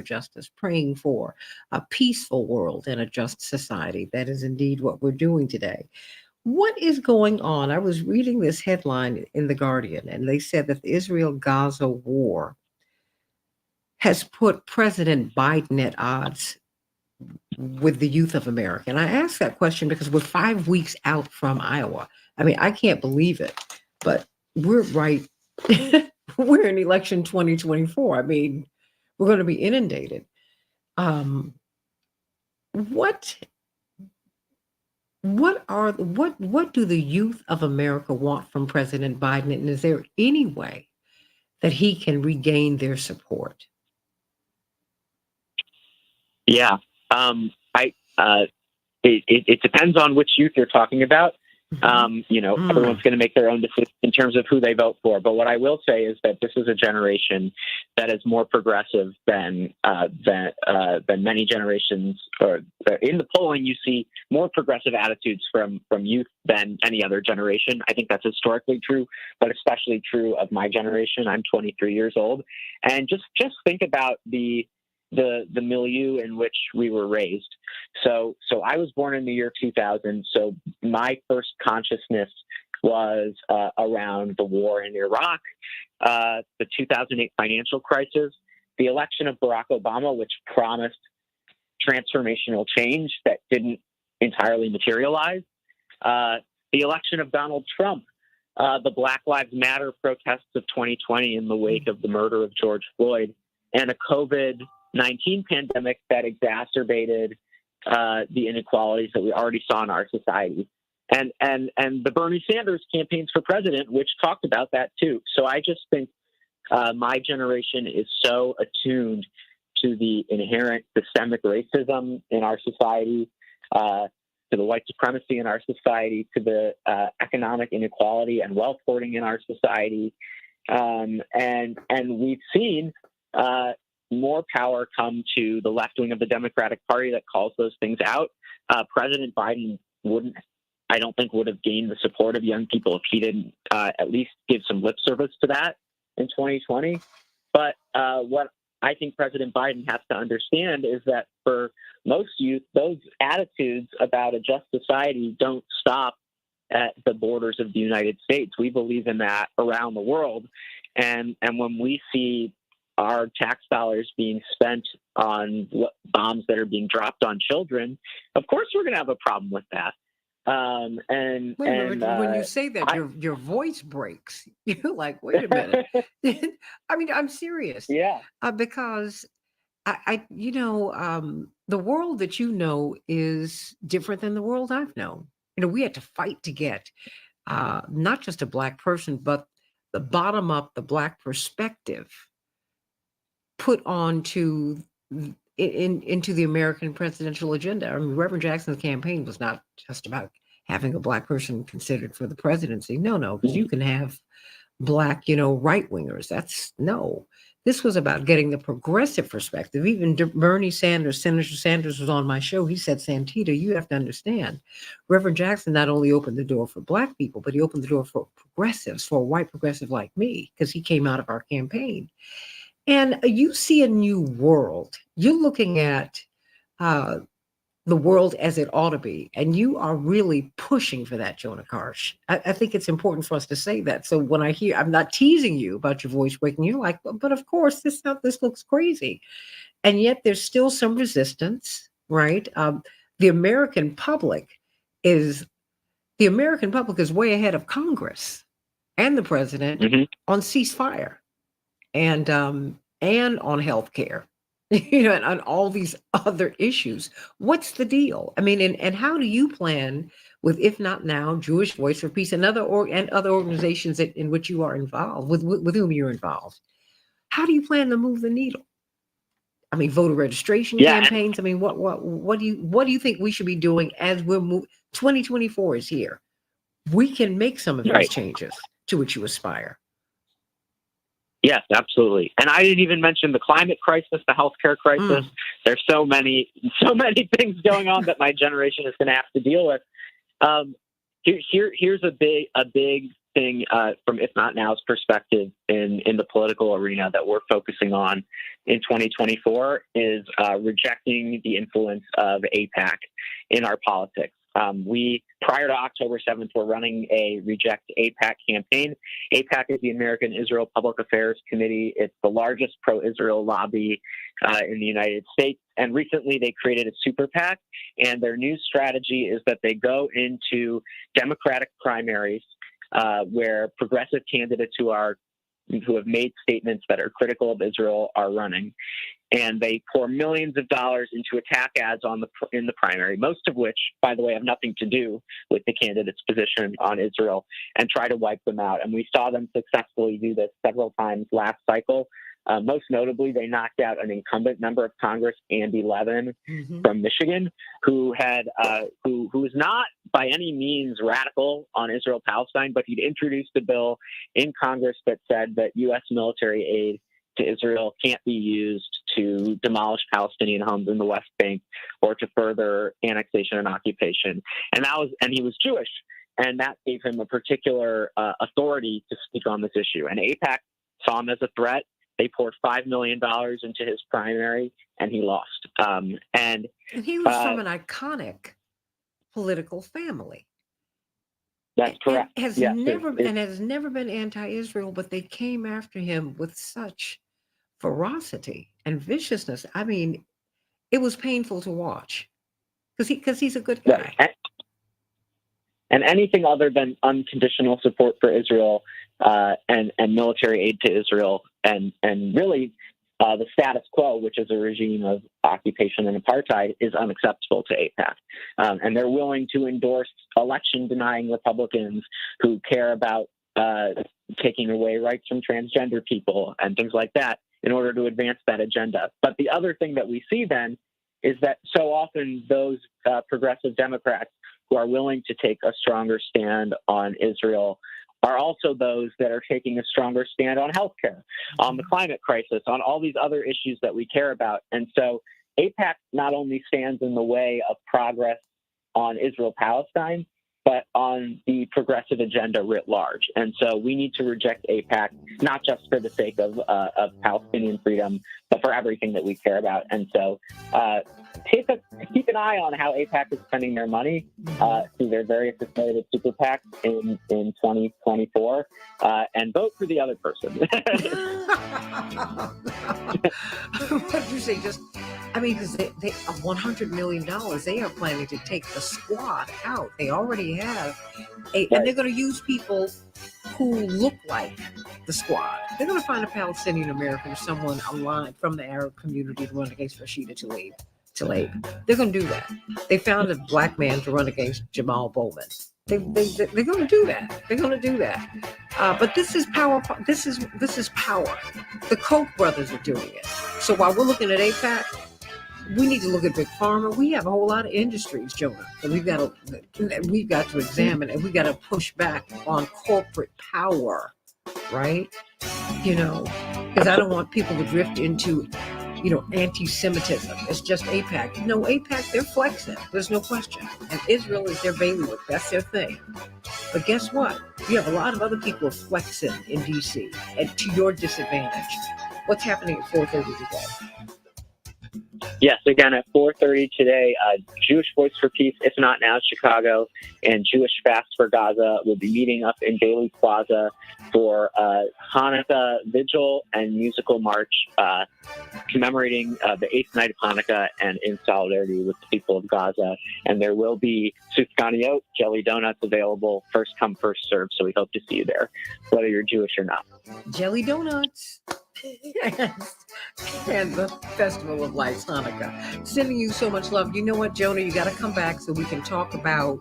justice, praying for a peaceful world and a just society. That is indeed what we're doing today. What is going on? I was reading this headline in The Guardian, and they said that the Israel-Gaza war has put President Biden at odds with the youth of America. And I ask that question because we're 5 weeks out from Iowa. I mean, I can't believe it, but we're right. We're in election 2024. I mean, we're going to be inundated. What do the youth of America want from President Biden? And is there any way that he can regain their support? Yeah, it depends on which youth you're talking about. Everyone's going to make their own decision in terms of who they vote for. But what I will say is that this is a generation that is more progressive than many generations. Or in the polling, you see more progressive attitudes from youth than any other generation. I think that's historically true, but especially true of my generation. I'm 23 years old, and just think about the milieu in which we were raised. So I was born in the year 2000. So my first consciousness was around the war in Iraq, the 2008 financial crisis, the election of Barack Obama, which promised transformational change that didn't entirely materialize, the election of Donald Trump, the Black Lives Matter protests of 2020 in the wake of the murder of George Floyd, and a COVID-19 pandemic that exacerbated the inequalities that we already saw in our society, and the Bernie Sanders campaigns for president, which talked about that too. So I just think my generation is so attuned to the inherent systemic racism in our society, to the white supremacy in our society, to the economic inequality and wealth hoarding in our society, and we've seen more power come to the left wing of the Democratic Party that calls those things out. President Biden I don't think would have gained the support of young people if he didn't at least give some lip service to that in 2020. But what I think President Biden has to understand is that for most youth, those attitudes about a just society don't stop at the borders of the United States. We believe in that around the world. And when we see our tax dollars being spent on bombs that are being dropped on children, of course we're going to have a problem with that. Wait a minute, when you say that, your voice breaks. You're like, wait a minute. I mean, I'm serious. Yeah. Because the world that you know is different than the world I've known. We had to fight to get not just a Black person, but the bottom up, the Black perspective put onto into the American presidential agenda. I mean, Reverend Jackson's campaign was not just about having a Black person considered for the presidency. No, because you can have Black, right wingers. That's no. This was about getting the progressive perspective. Even Bernie Sanders, Senator Sanders was on my show. He said, Santita, you have to understand, Reverend Jackson not only opened the door for Black people, but he opened the door for progressives, for a white progressive like me, because he came out of our campaign. And you see a new world. You're looking at the world as it ought to be. And you are really pushing for that, Jonah Karsh. I think it's important for us to say that. So when I hear, I'm not teasing you about your voice breaking, you're like, but of course, this looks crazy. And yet there's still some resistance, right? The American public is way ahead of Congress and the president on ceasefire and on healthcare. And on all these other issues. What's the deal? I mean, and how do you plan with, if not now, Jewish Voice for Peace and other organizations in which you are involved, with whom you're involved? How do you plan to move the needle? I mean, voter registration campaigns. I mean, what do you think we should be doing as we're moving? 2024 is here. We can make some of those changes to which you aspire. Yes, absolutely. And I didn't even mention the climate crisis, the healthcare crisis. There's so many things going on that my generation is going to have to deal with. Here's a big thing from If Not Now's perspective in the political arena that we're focusing on in 2024 is rejecting the influence of AIPAC in our politics. We, prior to October 7th, were running a Reject AIPAC campaign. AIPAC is the American Israel Public Affairs Committee. It's the largest pro-Israel lobby in the United States. And recently they created a super PAC. And their new strategy is that they go into Democratic primaries where progressive candidates who have made statements that are critical of Israel are running. And they pour millions of dollars into attack ads in the primary, most of which, by the way, have nothing to do with the candidate's position on Israel, and try to wipe them out. And we saw them successfully do this several times last cycle. Most notably, they knocked out an incumbent member of Congress, Andy Levin from Michigan, who was not by any means radical on Israel-Palestine, but he'd introduced a bill in Congress that said that U.S. military aid to Israel can't be used to demolish Palestinian homes in the West Bank or to further annexation and occupation. And he was Jewish, and that gave him a particular authority to speak on this issue. And AIPAC saw him as a threat. They poured $5 million into his primary, and he lost. And he was from an iconic political family. That's correct. Has never been anti-Israel, but they came after him with such ferocity and viciousness. I mean, it was painful to watch because he's a good guy. And anything other than unconditional support for Israel and military aid to Israel and really the status quo, which is a regime of occupation and apartheid, is unacceptable to AIPAC. And they're willing to endorse election-denying Republicans who care about taking away rights from transgender people and things like that in order to advance that agenda. But the other thing that we see then is that so often those progressive Democrats who are willing to take a stronger stand on Israel are also those that are taking a stronger stand on healthcare, on the climate crisis, on all these other issues that we care about. And so AIPAC not only stands in the way of progress on Israel-Palestine, but on the progressive agenda writ large. And so we need to reject AIPAC, not just for the sake of Palestinian freedom, but for everything that we care about. And so keep an eye on how AIPAC is spending their money through their various affiliated super PACs in 2024, and vote for the other person. What did you say? Because they $100 million, they are planning to take the squad out. They already have, and they're going to use people who look like the squad. They're going to find a Palestinian American or someone aligned from the Arab community to run against Rashida Tlaib. slave. They're going to do that. They found a black man to run against Jamal Bowman. They're going to do that. They're going to do that. But this is power. This is power. The Koch brothers are doing it. So while we're looking at APAC, we need to look at Big Pharma. We have a whole lot of industries, Jonah, that we've got to examine, and we've got to push back on corporate power, right? Because I don't want people to drift into anti-Semitism. It's just APAC. No, APAC, they're flexing. There's no question. And Israel is their bailiwick. That's their thing. But guess what? You have a lot of other people flexing in D.C. and to your disadvantage. What's happening at 4:30 today? Yes, again at 4:30 today, Jewish Voice for Peace, If Not Now, Chicago, and Jewish Fast for Gaza will be meeting up in Bailey Plaza for Hanukkah vigil and musical march commemorating the 8th night of Hanukkah and in solidarity with the people of Gaza. And there will be sufganiyot, jelly donuts available, first come, first serve. So we hope to see you there, whether you're Jewish or not. Jelly donuts. And the Festival of Lights, Hanukkah. Sending you so much love. You know what, Jonah? You got to come back so we can talk about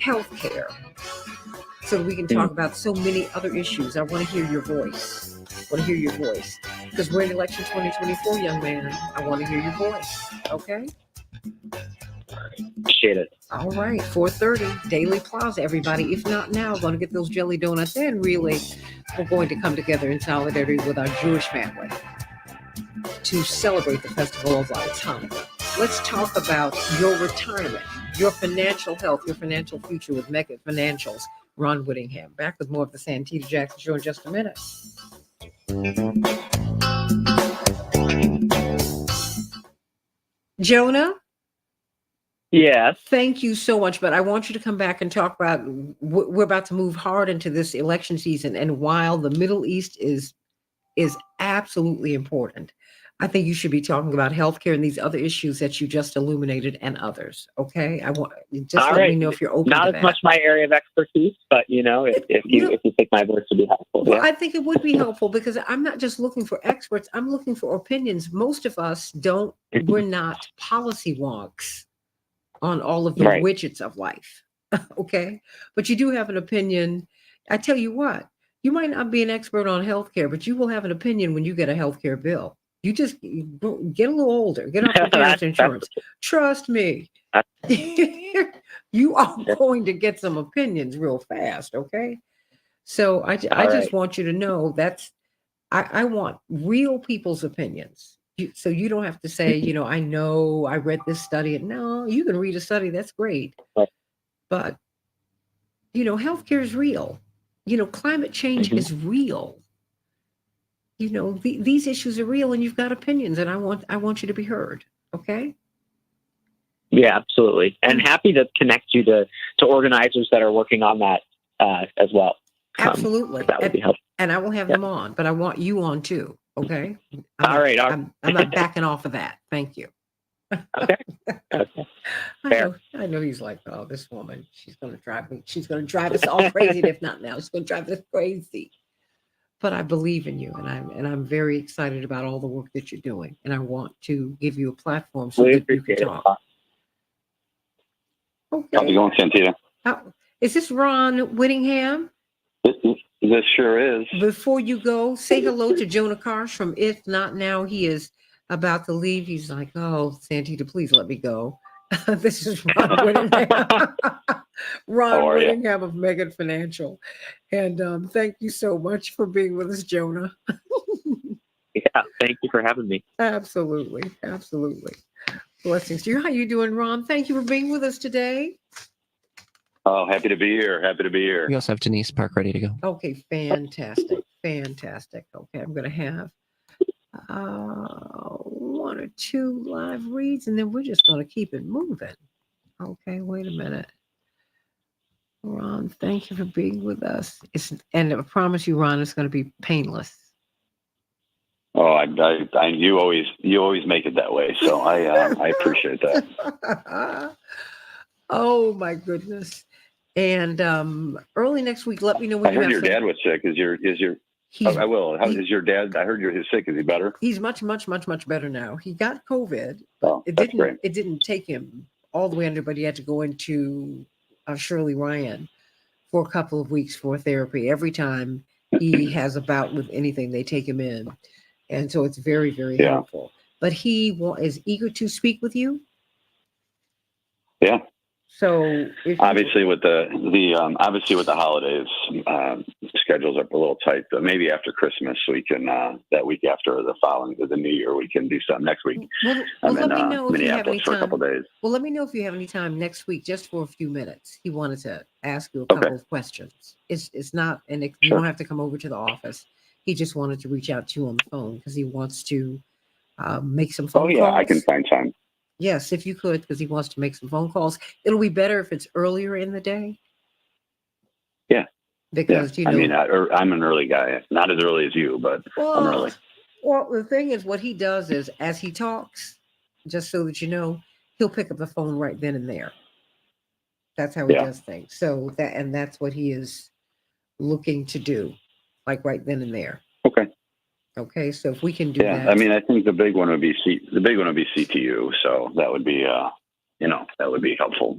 healthcare. So that we can talk about so many other issues. I want to hear your voice. Because we're in election 2024, young man. I want to hear your voice. Okay? Appreciate it. All right, 4:30, Daily Plaza, everybody. If not now, going to get those jelly donuts. And really, we're going to come together in solidarity with our Jewish family to celebrate the Festival of Lights, Hanukkah. Let's talk about your retirement, your financial health, your financial future with Mega Financials. Ron Whittingham. Back with more of the Santita Jackson Show in just a minute. Jonah? Yes. Thank you so much. But I want you to come back and talk about, we're about to move hard into this election season. And while the Middle East is absolutely important, I think you should be talking about healthcare and these other issues that you just illuminated and others. Okay. Let me know if you're open Not to as that. much my area of expertise, but if you think my voice would be helpful. Well, yeah. I think it would be helpful because I'm not just looking for experts. I'm looking for opinions. Most of us we're not policy wonks on all of the widgets of life. Okay. But you do have an opinion. I tell you what, you might not be an expert on healthcare, but you will have an opinion when you get a healthcare bill. You just get a little older, get off your parents' insurance. Trust me. You are going to get some opinions real fast. Okay. So I just want you to know I want real people's opinions. So you don't have to say, I know I read this study. No, you can read a study. That's great. But, healthcare is real. Climate change is real. These issues are real and you've got opinions and I want you to be heard. Okay. Yeah, absolutely. And happy to connect you to organizers that are working on that as well. Absolutely. That would be helpful. And I will have them on, but I want you on too. Okay. I'm not backing off of that. Thank you. Okay. I know he's like, oh, this woman, she's going to drive us all crazy. And if not now, she's going to drive us crazy. But I believe in you, and I'm very excited about all the work that you're doing, and I want to give you a platform so that you can talk. Okay. How's it going, Santita? Is this Ron Whittingham? This sure is. Before you go, say hello to Jonah Karsh from If Not Now. He is about to leave. He's like, oh, Santita, please let me go. This is Ron Whittingham. Ron Whittingham of Mega Financial. And thank you so much for being with us, Jonah. Yeah, thank you for having me. Absolutely. Blessings to you. How you doing, Ron? Thank you for being with us today. Oh, happy to be here. We also have Denise Park ready to go. Okay, fantastic. Okay, I'm going to have 1 or 2 live reads, and then we're just going to keep it moving. Okay, wait a minute. Ron, thank you for being with us. And I promise you, Ron, it's going to be painless. Oh, you always make it that way, so I appreciate that. Oh my goodness! And early next week, let me know when I heard your dad was sick. Is your I will. How is your dad? I heard he's sick. Is he better? He's much better now. He got COVID, but Oh, that's great. it didn't take him all the way under, but he had to go into Shirley Ryan for a couple of weeks for therapy. Every time he has a bout with anything, they take him in. And so it's very, very helpful. But he is eager to speak with you. Yeah. So obviously with the holidays, schedules are a little tight. But maybe after Christmas we can that week after the New Year we can do something next week. Well, let me know if you have any for a couple time. days. Well, let me know if you have any time next week, just for a few minutes. He wanted to ask you a couple of questions. It's not, and you don't have to come over to the office. He just wanted to reach out to you on the phone because he wants to make some phone calls. I can find time. Yes, if you could, because he wants to make some phone calls. It'll be better if it's earlier in the day. Yeah. Because, I'm an early guy. Not as early as you, but I'm early. Well, the thing is, what he does is, as he talks, just so that you know, he'll pick up the phone right then and there. That's how he does things. So that's what he is looking to do, like right then and there. Okay, so if we can do that. I mean, I think the big one would be CTU. So that would be, that would be helpful.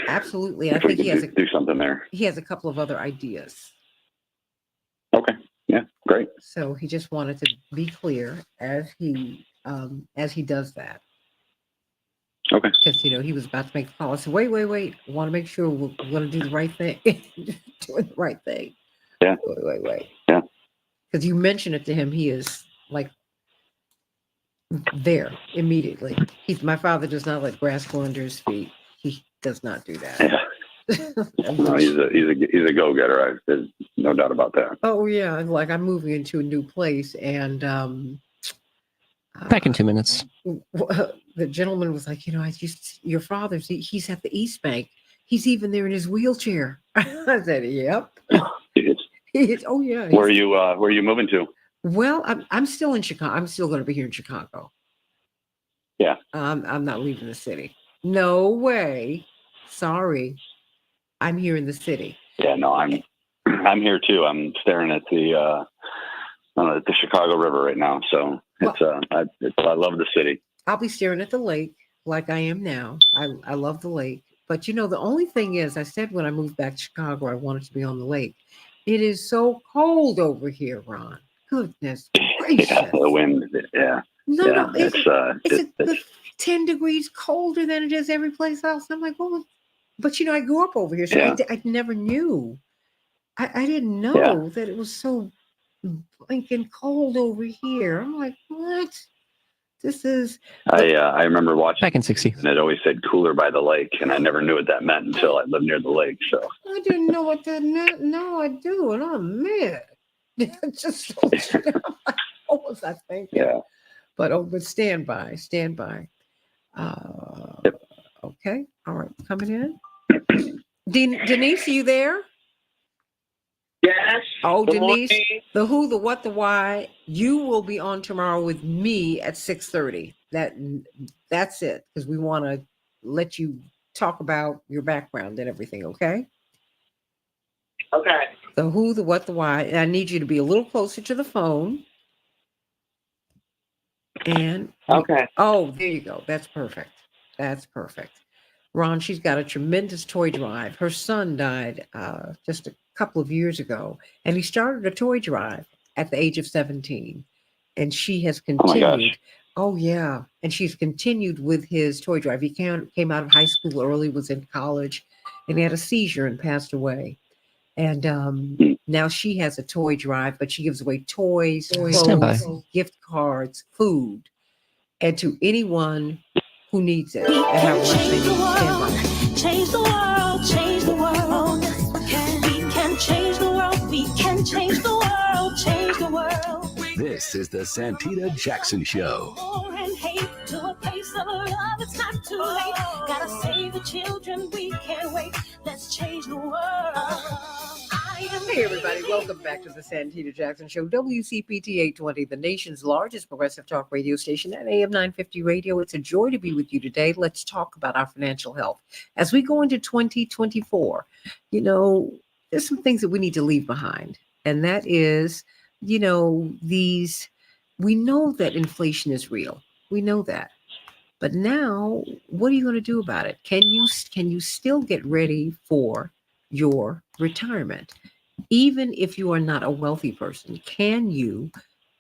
Absolutely. I think he has do something there. He has a couple of other ideas. Okay. Yeah. Great. So he just wanted to be clear as he does that. Okay. Because he was about to make the call. I said, wait. I want to make sure we're going to do the right thing. Doing the right thing. Yeah. Wait. Yeah. Because you mention it to him, he is like there immediately. My father does not let grass grow under his feet. He does not do that. Yeah. No, he's a go-getter. There's no doubt about that. Oh yeah, like I'm moving into a new place, and back in 2 minutes. The gentleman was like, your father's. He's at the East Bank. He's even there in his wheelchair. I said, "Yep." Oh yeah. Where are you moving to? Well, I'm still in Chicago. I'm still going to be here in Chicago. Yeah. I'm not leaving the city. No way. Sorry. I'm here in the city. Yeah, no, I'm here too. I'm staring at the Chicago River right now. So I love the city. I'll be staring at the lake like I am now. I love the lake. But the only thing is, I said when I moved back to Chicago, I wanted to be on the lake. It is so cold over here, Ron. Goodness gracious. Yeah, the wind. Yeah. No, it's 10 degrees colder than it is every place else. I'm like, well, but I grew up over here, so I never knew. I didn't know that it was so blinking cold over here. I'm like, what? This is. I remember watching back in 60, and it always said cooler by the lake, and I never knew what that meant until I lived near the lake. So I didn't know what that meant. Now I do, and I'm mad. Just so what was I thinking? Yeah. But stand by. Yep. Okay. All right. Coming in. Denise, are you there? Yes. Oh, Good Denise, morning. the who, the what, the why. You will be on tomorrow with me at 6:30. That's it, because we want to let you talk about your background and everything. Okay. Okay. The who, the what, the why. And I need you to be a little closer to the phone. And Okay. oh, there you go. That's perfect. Ron, she's got a tremendous toy drive. Her son died just a couple of years ago, and he started a toy drive at the age of 17. And she has continued. Oh yeah. And she's continued with his toy drive. He came out of high school early, was in college, and he had a seizure and passed away. And now she has a toy drive, but she gives away toys, clothes, gift cards, food, and to anyone who needs it. We can change the world, change the world, change the world. We can change the world, we can change the world, change the world. This is the Santita Jackson Show. War and hate to a place of love, it's not too late. Gotta save the children, we can't wait. Let's change the world. Hey everybody, welcome back to the Santita Jackson Show, WCPT 820, the nation's largest progressive talk radio station at AM 950 radio. It's a joy to be with you today. Let's talk about our financial health. As we go into 2024, there's some things that we need to leave behind, and that is we know that inflation is real. We know that. But now, what are you going to do about it? Can you still get ready for your retirement? Even if you are not a wealthy person, can you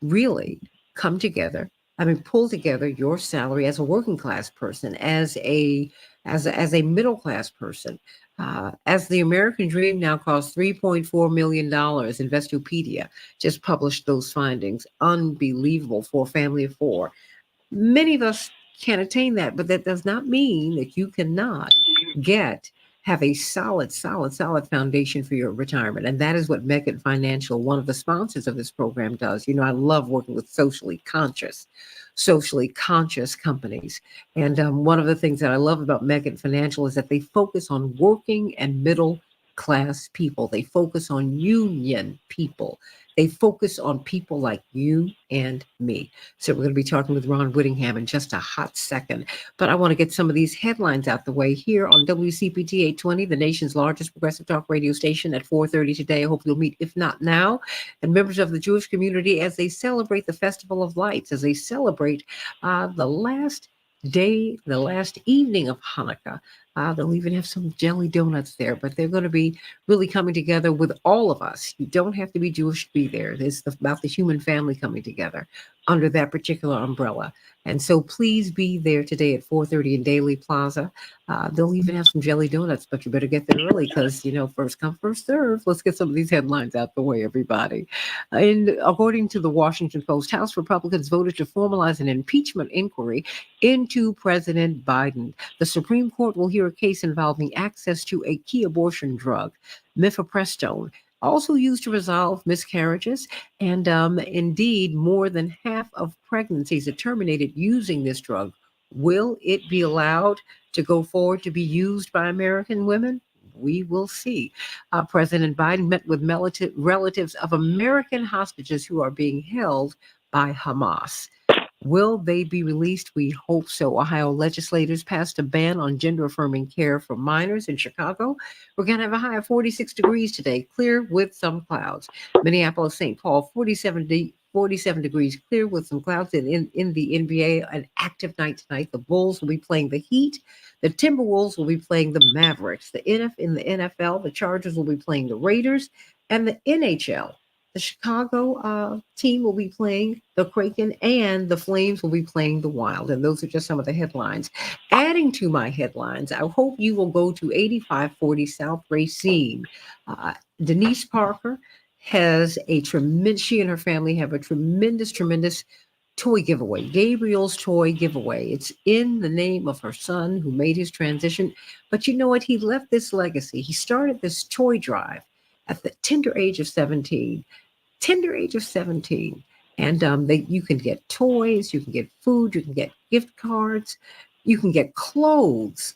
really come together? I mean, pull together your salary as a working class person, as a middle class person. As the American Dream now costs $3.4 million. Investopedia just published those findings. Unbelievable for a family of four. Many of us can't attain that, but that does not mean that you cannot get have a solid foundation for your retirement. And that is what Meckett Financial, one of the sponsors of this program, does. I love working with socially conscious companies. And one of the things that I love about Meckett Financial is that they focus on working and middle class people. They focus on union people. They focus on people like you and me. So we're going to be talking with Ron Whittingham in just a hot second. But I want to get some of these headlines out the way here on WCPT 820, the nation's largest progressive talk radio station, at 4:30 today. I hope you'll meet, if not now, and members of the Jewish community as they celebrate the Festival of Lights, as they celebrate the last evening of Hanukkah. They'll even have some jelly donuts there, but they're going to be really coming together with all of us. You don't have to be Jewish to be there. It's about the human family coming together under that particular umbrella. And so please be there today at 4:30 in Daly Plaza. They'll even have some jelly donuts, but you better get there early because, first come, first serve. Let's get some of these headlines out the way, everybody. And according to the Washington Post, House Republicans voted to formalize an impeachment inquiry into President Biden. The Supreme Court will hear a case involving access to a key abortion drug, mifepristone, also used to resolve miscarriages. And indeed, more than half of pregnancies are terminated using this drug. Will it be allowed to go forward to be used by American women? We will see. President Biden met with relatives of American hostages who are being held by Hamas. Will they be released? We hope so. Ohio legislators passed a ban on gender affirming care for minors in Chicago. We're going to have a high of 46 degrees today, clear with some clouds. Minneapolis, St. Paul, 47 degrees, clear with some clouds. And in the NBA, an active night tonight. The Bulls will be playing the Heat. The Timberwolves will be playing the Mavericks. In the NFL, the Chargers will be playing the Raiders. And the NHL, the Chicago team will be playing the Kraken, and the Flames will be playing the Wild. And those are just some of the headlines. Adding to my headlines, I hope you will go to 8540 South Racine. Denise Parker has she and her family have a tremendous toy giveaway, Gabriel's toy giveaway. It's in the name of her son who made his transition. But you know what? He left this legacy. He started this toy drive at the tender age of 17. And you can get toys, you can get food, you can get gift cards, you can get clothes.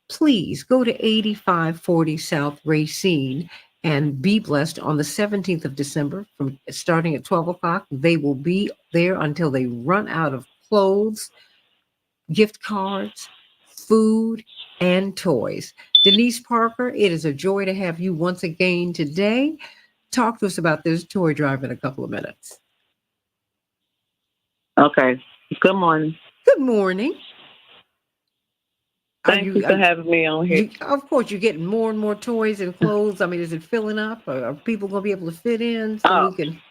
Please go to 8540 South Racine and be blessed on the 17th of December from starting at 12 o'clock. They will be there until they run out of clothes, gift cards, food, and toys. Denise Parker, it is a joy to have you once again today. Talk to us about this toy drive in a couple of minutes. Okay. Good morning. Good morning. Thank you for having me on here. Of course, you're getting more and more toys and clothes. I mean, is it filling up? Or are people going to be able to fit in so we can?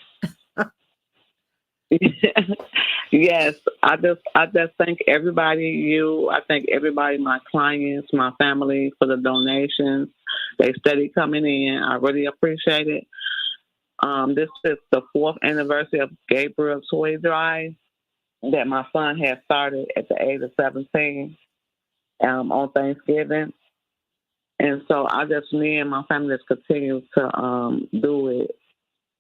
Yes, I just thank everybody, I thank everybody, my clients, my family, for the donations. They steady coming in. I really appreciate it. This is the 4th anniversary of Gabriel's Toy Drive that my son had started at the age of 17 on Thanksgiving. And so me and my family just continue to do it.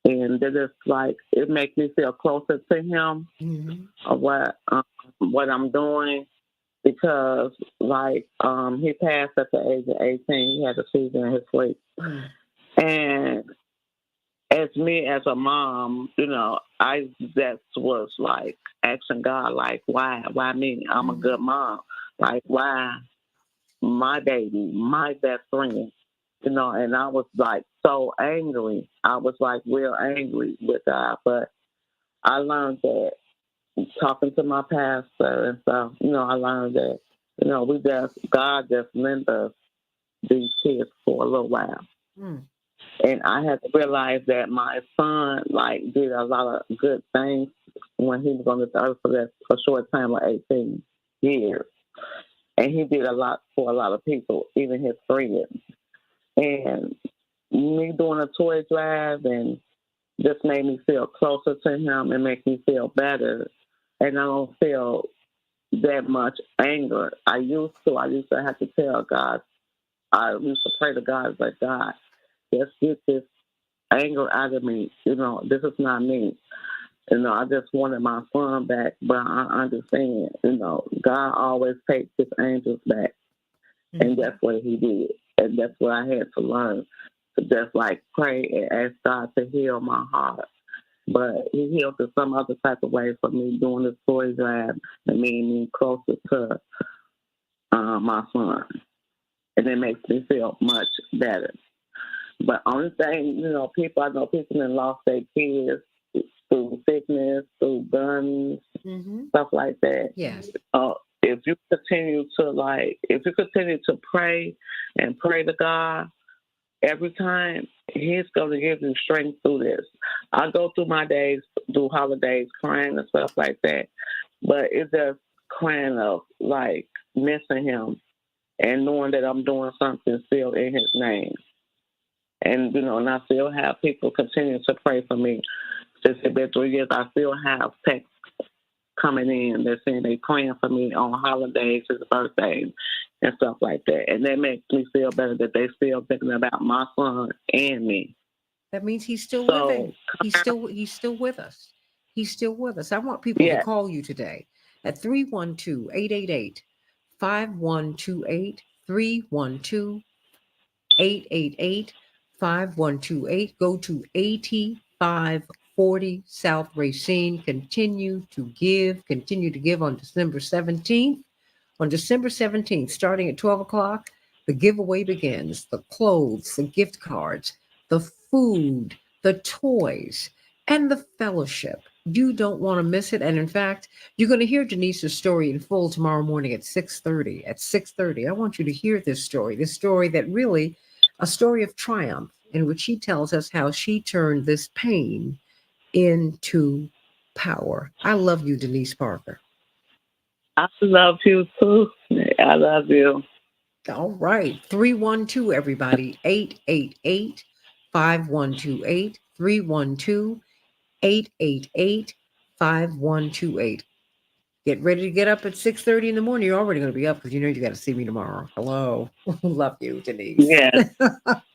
And they're just like, it makes me feel closer to him of what I'm doing, because he passed at the age of 18. He had a seizure in his sleep. And as me as a mom, I just was like asking God, like, why me? I'm a good mom. Like, why my baby, my best friend, and I was like so angry. I was like real angry with God, but I learned that talking to my pastor and stuff, I learned that, God just lent us these kids for a little while. Mm. And I had to realize that my son, like, did a lot of good things when he was on this earth for a short time of 18 years. And he did a lot for a lot of people, even his friends. And me doing a toy drive and just made me feel closer to him and make me feel better. And I don't feel that much anger. I used to have to tell God, I used to pray to God, like, God, just get this anger out of me. This is not me. I just wanted my son back, but I understand, God always takes his angels back. Mm-hmm. And that's what he did. And that's what I had to learn, to just like pray and ask God to heal my heart. But he healed in some other type of way for me doing this toy drive and making me closer to my son. And it makes me feel much better. But only thing, I know people that lost their kids through sickness, through guns, stuff like that. Yes. If you continue to pray and pray to God every time, He's going to give you strength through this. I go through my days, through holidays, crying and stuff like that. But it's just crying of like missing Him and knowing that I'm doing something still in His name. And, and I still have people continue to pray for me. Since it's been 3 years, I still have texts coming in. They're saying they're praying for me on holidays, his birthdays, and stuff like that. And that makes me feel better that they still thinking about my son and me. That means he's still living. He's still with us. He's still with us. I want people to call you today at 312-888-5128, 312-888-5128. Go to 8540 South Racine. Continue to give on December 17th. On December 17th, starting at 12 o'clock, the giveaway begins. The clothes, the gift cards, the food, the toys, and the fellowship. You don't want to miss it. And in fact, you're going to hear Denise's story in full tomorrow morning at 6:30. At 6:30, I want you to hear this story that really, a story of triumph, in which she tells us how she turned this pain into power. I love you, Denise Parker. I love you too. I love you. All right. 312, everybody. 888-5128. 312-888-5128. Get ready to get up at 6:30 in the morning. You're already going to be up because you got to see me tomorrow. Hello. Love you, Denise. Yes.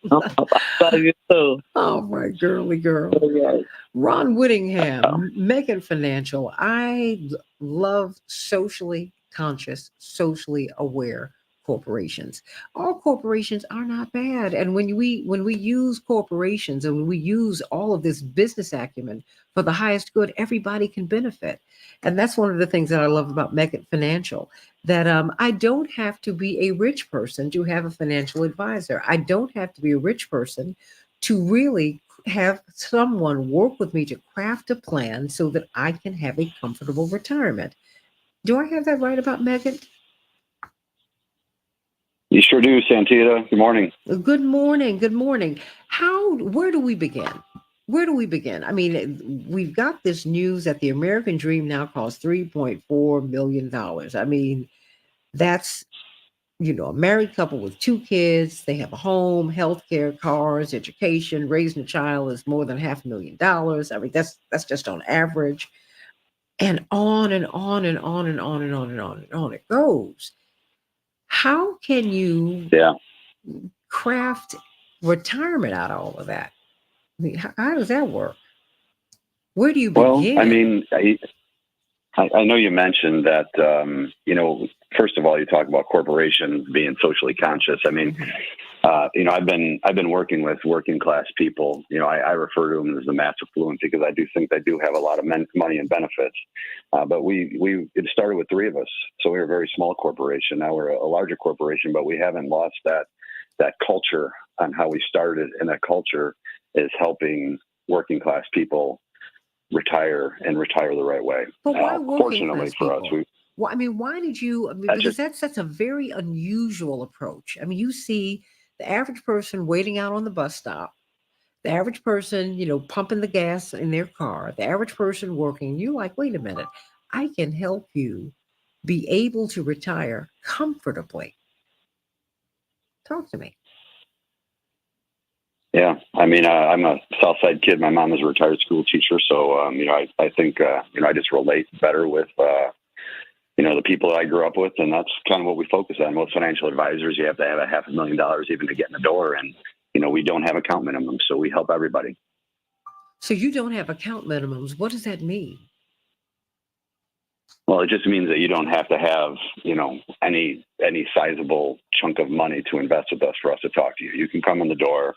Love you too. Oh, my girly girl. Yes. Ron Whittingham, Megan Financial. I love socially conscious, socially aware corporations. All corporations are not bad. And when we use corporations and when we use all of this business acumen for the highest good, everybody can benefit. And that's one of the things that I love about Megan Financial, that I don't have to be a rich person to have a financial advisor. I don't have to be a rich person to really have someone work with me to craft a plan so that I can have a comfortable retirement. Do I have that right about Megan? You sure do, Santita. Good morning. Good morning. Good morning. Where do we begin? I mean, we've got this news that the American dream now costs $3.4 million. I mean, that's, a married couple with 2 kids. They have a home, healthcare, cars, education. Raising a child is more than $500,000. I mean, that's just on average. And on and on and on and on and on and on and on it goes. How can you craft retirement out of all of that? I mean, how does that work? Where do you begin? Well, I mean, I know you mentioned that, first of all, you talk about corporations being socially conscious. I mean, I've been working with working class people. I refer to them as the mass affluent because I do think they do have a lot of money and benefits. But it started with 3 of us. So we were a very small corporation. Now we're a larger corporation, but we haven't lost that culture on how we started in that culture is helping working class people retire and retire the right way. But why working Fortunately class for us, people? Well, I mean, why did you? I mean, that's because just that's a very unusual approach. I mean, you see the average person waiting out on the bus stop, the average person, pumping the gas in their car, the average person working. You're like, wait a minute, I can help you be able to retire comfortably. Talk to me. yeah. I mean, I'm a South Side kid. My mom is a retired school teacher, so I think I just relate better with the people that I grew up with, and that's kind of what we focus on. Most financial advisors, you have to have $500,000 even to get in the door, and we don't have account minimums, so we help everybody. So you don't have account minimums. What does that mean? Well, it just means that you don't have to have, any sizable chunk of money to invest with us for us to talk to you. You can come in the door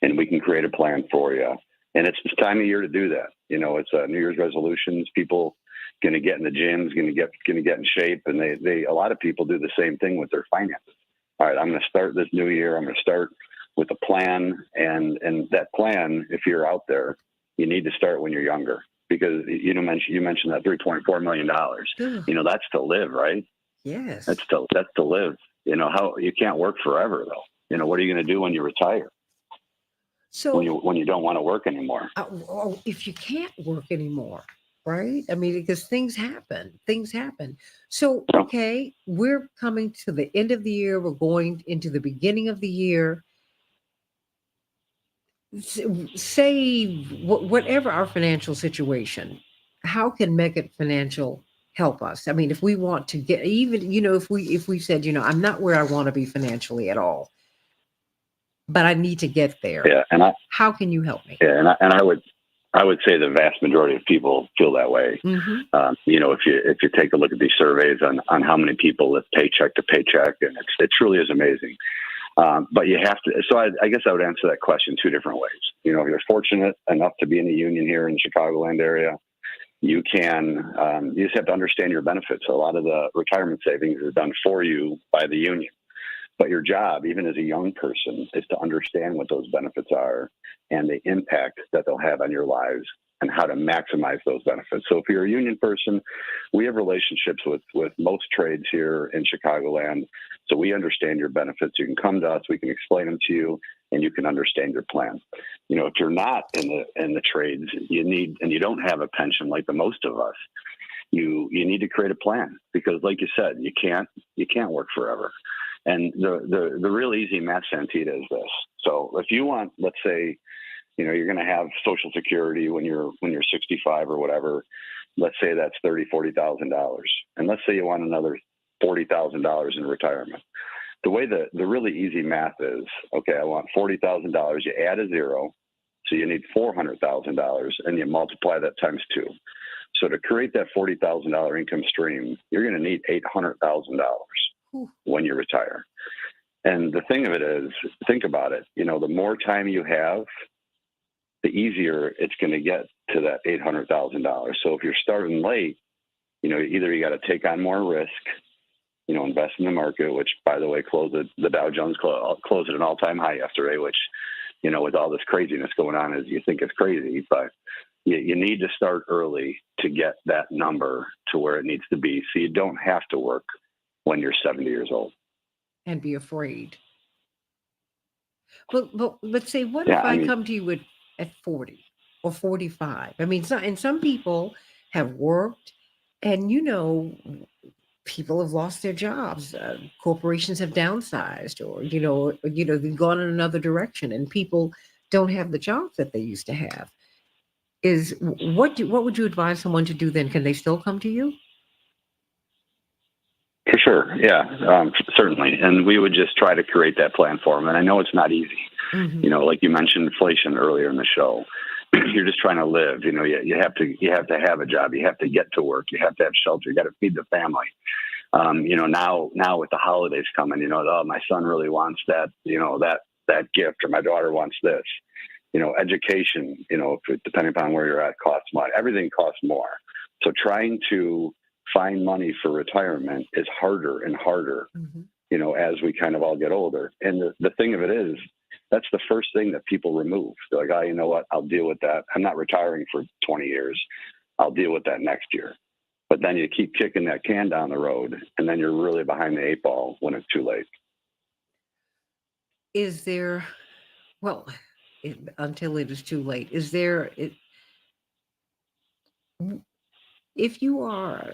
and we can create a plan for you. And it's this time of year to do that. It's New Year's resolutions. People going to get in the gyms, going to get in shape. And a lot of people do the same thing with their finances. All right, I'm going to start this new year. I'm going to start with a plan. And that plan, if you're out there, you need to start when you're younger. Because you mentioned that $3.4 million. That's to live, right? Yes. That's to live. How you can't work forever though. What are you going to do when you retire? So when you don't want to work anymore. If you can't work anymore, right? I mean, because things happen. So okay, we're coming to the end of the year. We're going into the beginning of the year. Say whatever our financial situation, how can Megget Financial help us? I mean, if we want to get even, if we said, I'm not where I want to be financially at all, but I need to get there. Yeah, how can you help me? Yeah, and I would say the vast majority of people feel that way. Mm-hmm. If you take a look at these surveys on how many people live paycheck to paycheck, and it truly is amazing. But you have to. So I guess I would answer that question two different ways. If you're fortunate enough to be in the union here in the Chicagoland area, you can. You just have to understand your benefits. A lot of the retirement savings is done for you by the union. But your job, even as a young person, is to understand what those benefits are and the impact that they'll have on your lives and how to maximize those benefits. So if you're a union person, we have relationships with most trades here in Chicagoland. So we understand your benefits. You can come to us, we can explain them to you, and you can understand your plan. If you're not in the trades, you don't have a pension like the most of us, you need to create a plan, because like you said, you can't work forever. And the real easy math, Santita, is this. So if you want, let's say, you're going to have Social Security when you're 65 or whatever. Let's say that's $40,000, and let's say you want another $40,000 in retirement. The way the really easy math is, okay, I want $40,000. You add a zero, so you need $400,000, and you multiply that times 2. So to create that $40,000 income stream, you're going to need $800,000 when you retire. And the thing of it is, think about it. The more time you have, the easier it's going to get to that $800,000. So if you're starting late, either you got to take on more risk, invest in the market, which, by the way, the Dow Jones closed at an all-time high yesterday, which, with all this craziness going on, is you think it's crazy, but you need to start early to get that number to where it needs to be, so you don't have to work when you're 70 years old and be afraid. But let's say, what if I come to you at 40 or 45? I mean, some people have worked, and people have lost their jobs. Corporations have downsized, or they've gone in another direction, and people don't have the jobs that they used to have. What would you advise someone to do then? Can they still come to you? For sure. Yeah, certainly. And we would just try to create that plan for them. And I know it's not easy. Mm-hmm. Like you mentioned inflation earlier in the show. You're just trying to live. You have to have a job. You have to get to work. You have to have shelter. You got to feed the family. Now with the holidays coming, my son really wants that, that gift, or my daughter wants this. Education, depending upon where you're at, costs money. Everything costs more. So trying to find money for retirement is harder and harder, as we kind of all get older. And the thing of it is, that's the first thing that people remove. They're like, oh, you know what? I'll deal with that. I'm not retiring for 20 years. I'll deal with that next year. But then you keep kicking that can down the road, and then you're really behind the 8 ball when it's too late. Is there, well, until it is too late, is there, if you are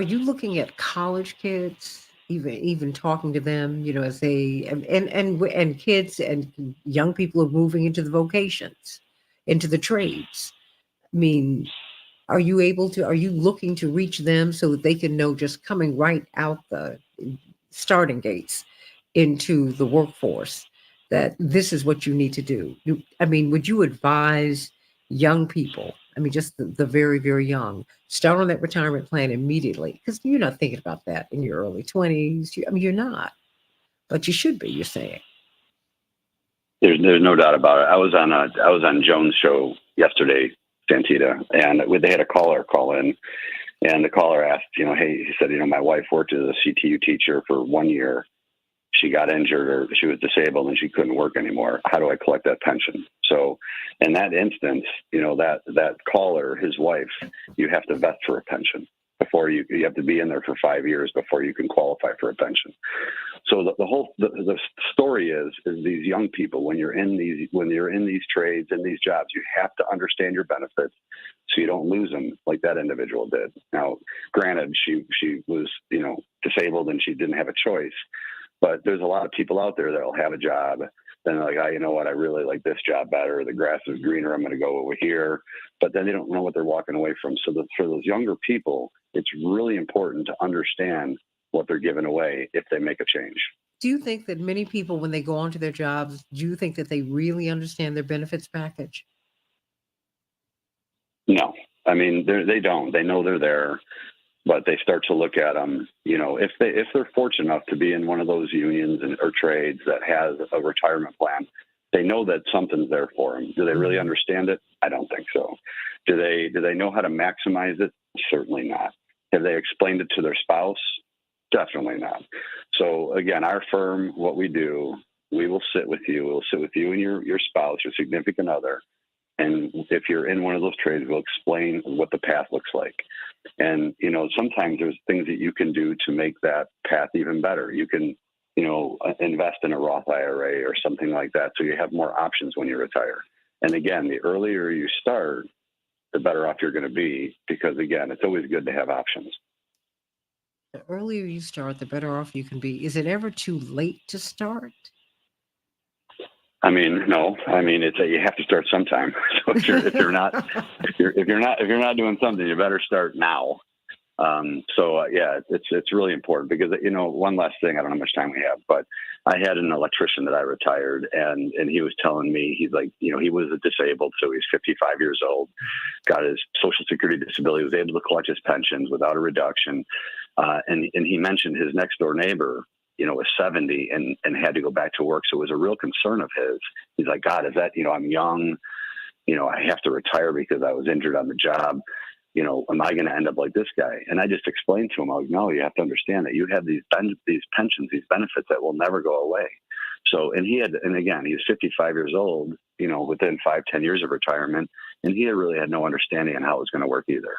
you looking at college kids, even talking to them, as they, and kids and young people are moving into the vocations, into the trades? I mean, are you looking to reach them so that they can know, just coming right out the starting gates into the workforce, that this is what you need to do? I mean, would you advise young people, I mean, just the very, very young, start on that retirement plan immediately? Because you're not thinking about that in your early 20s. I mean, you're not, but you should be, you're saying. There's no doubt about it. I was on Joan's show yesterday, Santita, and they had a caller call in, and the caller asked, hey, he said, my wife worked as a CTU teacher for 1 year. She got injured, or she was disabled and she couldn't work anymore. How do I collect that pension? So in that instance, that caller, his wife, you have to vet for a pension before you have to be in there for 5 years before you can qualify for a pension. So the story is these young people, when you're in these trades and these jobs, you have to understand your benefits so you don't lose them like that individual did. Now, granted, she was disabled and she didn't have a choice. But there's a lot of people out there that'll have a job, then they're like, oh, you know what, I really like this job better. The grass is greener. I'm going to go over here. But then they don't know what they're walking away from. So for those younger people, it's really important to understand what they're giving away if they make a change. Do you think that many people, when they go on to their jobs, do you think that they really understand their benefits package? No. I mean, they don't. They know they're there. But they start to look at them, if they're fortunate enough to be in one of those unions or trades that has a retirement plan, they know that something's there for them. Do they really understand it? I don't think so. Do they know how to maximize it? Certainly not. Have they explained it to their spouse? Definitely not. So again, our firm, what we do, we will sit with you. We'll sit with you and your spouse, your significant other. And if you're in one of those trades, we'll explain what the path looks like. And, sometimes there's things that you can do to make that path even better. You can, invest in a Roth IRA or something like that, so you have more options when you retire. And again, the earlier you start, the better off you're going to be, because again, it's always good to have options. The earlier you start, the better off you can be. Is it ever too late to start? I mean, no. I mean, you have to start sometime. So if you're not doing something, you better start now. Yeah, it's really important because one last thing. I don't know how much time we have, but I had an electrician that I retired, and he was telling me, he's like, he was disabled, so he's 55 years old, got his Social Security disability, was able to collect his pensions without a reduction, and he mentioned his next door neighbor, was 70 and had to go back to work. So it was a real concern of his. He's like, God, is that, I'm young, I have to retire because I was injured on the job. Am I going to end up like this guy? And I just explained to him, I was like, no, you have to understand that you have these pensions, these benefits that will never go away. So, and again, he's 55 years old, within 5-10 years of retirement, and he really had no understanding on how it was going to work either.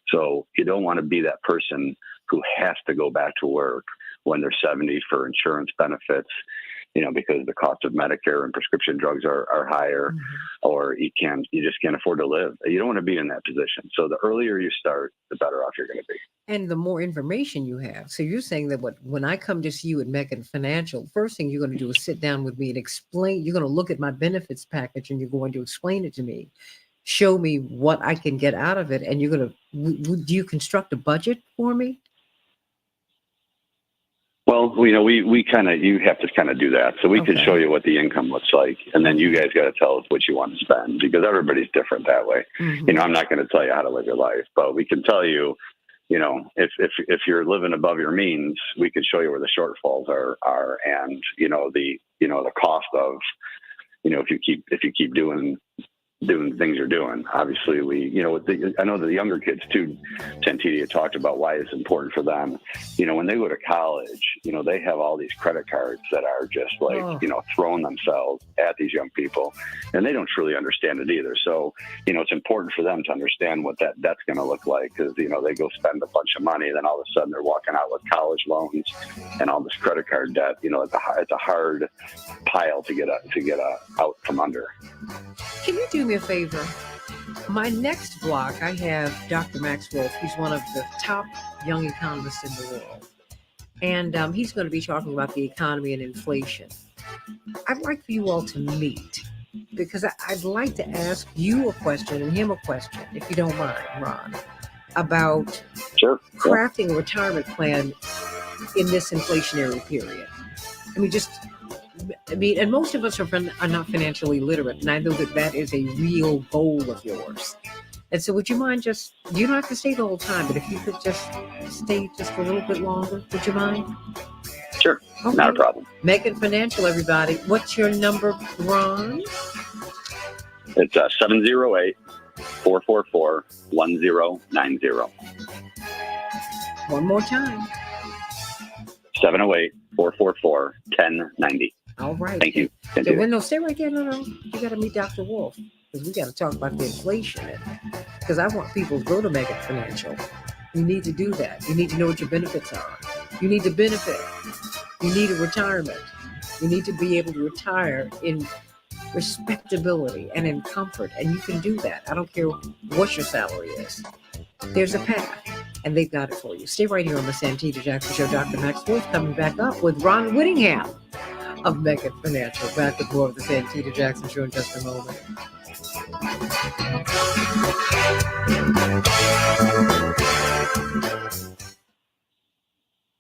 So you don't want to be that person who has to go back to work when they're 70 for insurance benefits, because the cost of Medicare and prescription drugs are higher, or you just can't afford to live. You don't want to be in that position. So the earlier you start, the better off you're going to be. And the more information you have. So you're saying that when I come to see you at Meccan Financial, first thing you're going to do is sit down with me and explain. You're going to look at my benefits package and you're going to explain it to me, show me what I can get out of it. And you're going to, do you construct a budget for me? Well, you have to kind of do that. So we can show you what the income looks like, and then you guys got to tell us what you want to spend, because everybody's different that way. I'm not going to tell you how to live your life, but we can tell you, if you're living above your means, we can show you where the shortfalls are, and the cost of, if you keep doing doing things you're doing. Obviously, I know the younger kids too, Santita talked about why it's important for them. When they go to college, they have all these credit cards that are just like, throwing themselves at these young people, and they don't truly understand it either. So, it's important for them to understand what that debt's going to look like, because, they go spend a bunch of money, then all of a sudden they're walking out with college loans and all this credit card debt. It's a hard pile to get out from under. Can you do me a favor? My next block, I have Dr. Max Wolf. He's one of the top young economists in the world. And he's going to be talking about the economy and inflation. I'd like for you all to meet, because I'd like to ask you a question and him a question, if you don't mind, Ron, about crafting a retirement plan in this inflationary period. And most of us are not financially literate, and I know that is a real goal of yours. And so would you mind you don't have to stay the whole time, but if you could just stay just a little bit longer, would you mind? Sure, okay. Not a problem. Make it financial, everybody. What's your number, Ron? It's 708-444-1090. One more time. 708-444-1090. All right. Thank you. No, stay right there. No. You got to meet Dr. Wolf, because we got to talk about the inflation. Because I want people to go to Make It Financial. You need to do that. You need to know what your benefits are. You need to benefit. You need a retirement. You need to be able to retire in respectability and in comfort. And you can do that. I don't care what your salary is. There's a path, and they've got it for you. Stay right here on the Santita Jackson Show. Dr. Max Wolf coming back up with Ron Whittingham of Make It Financial. Back with more of the Santita Jackson Show in just a moment.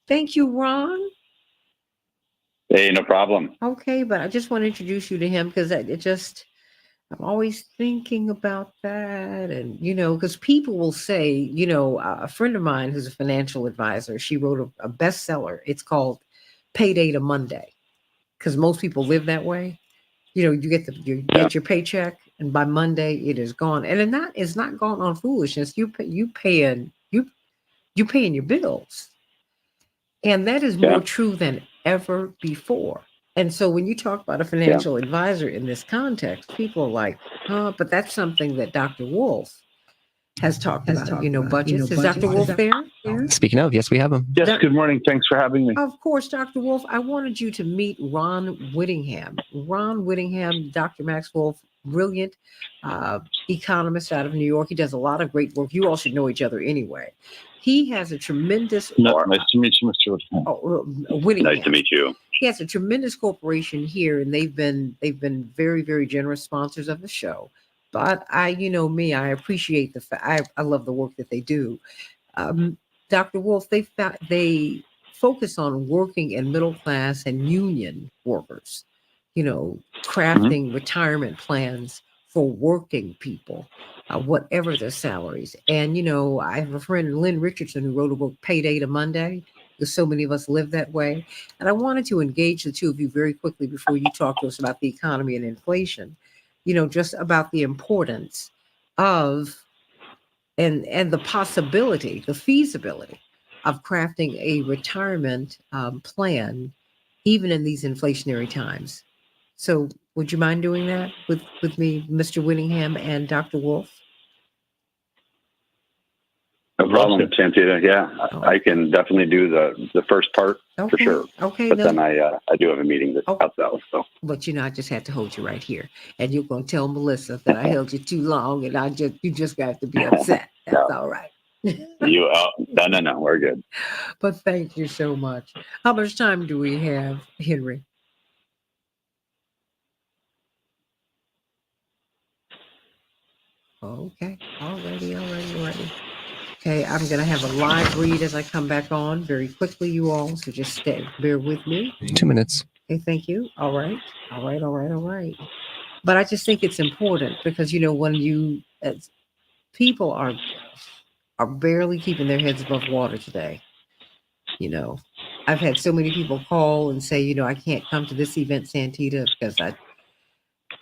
Thank you, Ron. Hey, no problem. Okay, but I just want to introduce you to him, because I'm always thinking about that. And, because people will say, a friend of mine who's a financial advisor, she wrote a bestseller. It's called Payday to Monday, because most people live that way. You get your paycheck, and by Monday it is gone. And that is not gone on foolishness. You paying your bills. And that is more true than ever before. And so when you talk about a financial advisor in this context, people are like, but that's something that Dr. Wolf has talked about, budgets. Is Dr. Wolf there? Speaking of, yes, we have him. Yes, good morning. Thanks for having me. Of course, Dr. Wolf. I wanted you to meet Ron Whittingham. Ron Whittingham, Dr. Max Wolf, brilliant economist out of New York. He does a lot of great work. You all should know each other anyway. He has a tremendous... Nice to meet you, Mr. Whittingham. Nice to meet you. He has a tremendous corporation here, and they've been very, very generous sponsors of the show. But I appreciate the fact. I love the work that they do. Dr. Wolf, they focus on working and middle class and union workers, crafting retirement plans for working people, whatever their salaries. And, I have a friend, Lynn Richardson, who wrote a book, Payday to Monday, because so many of us live that way. And I wanted to engage the two of you very quickly before you talk to us about the economy and inflation, just about the importance of and the possibility, the feasibility of crafting a retirement plan, even in these inflationary times. So would you mind doing that with me, Mr. Whittingham and Dr. Wolf? No problem, Santita. Yeah, I can definitely do the first part for sure. Okay. But then I do have a meeting that's outside. So. But I just had to hold you right here, and you're going to tell Melissa that I held you too long, and you just got to be upset. That's all right. No, we're good. But thank you so much. How much time do we have, Henry? Okay. Alrighty. Okay, I'm going to have a live read as I come back on very quickly, you all. So just bear with me. 2 minutes. Okay, thank you. All right. But I just think it's important because, when people are barely keeping their heads above water today. I've had so many people call and say, I can't come to this event, Santita, because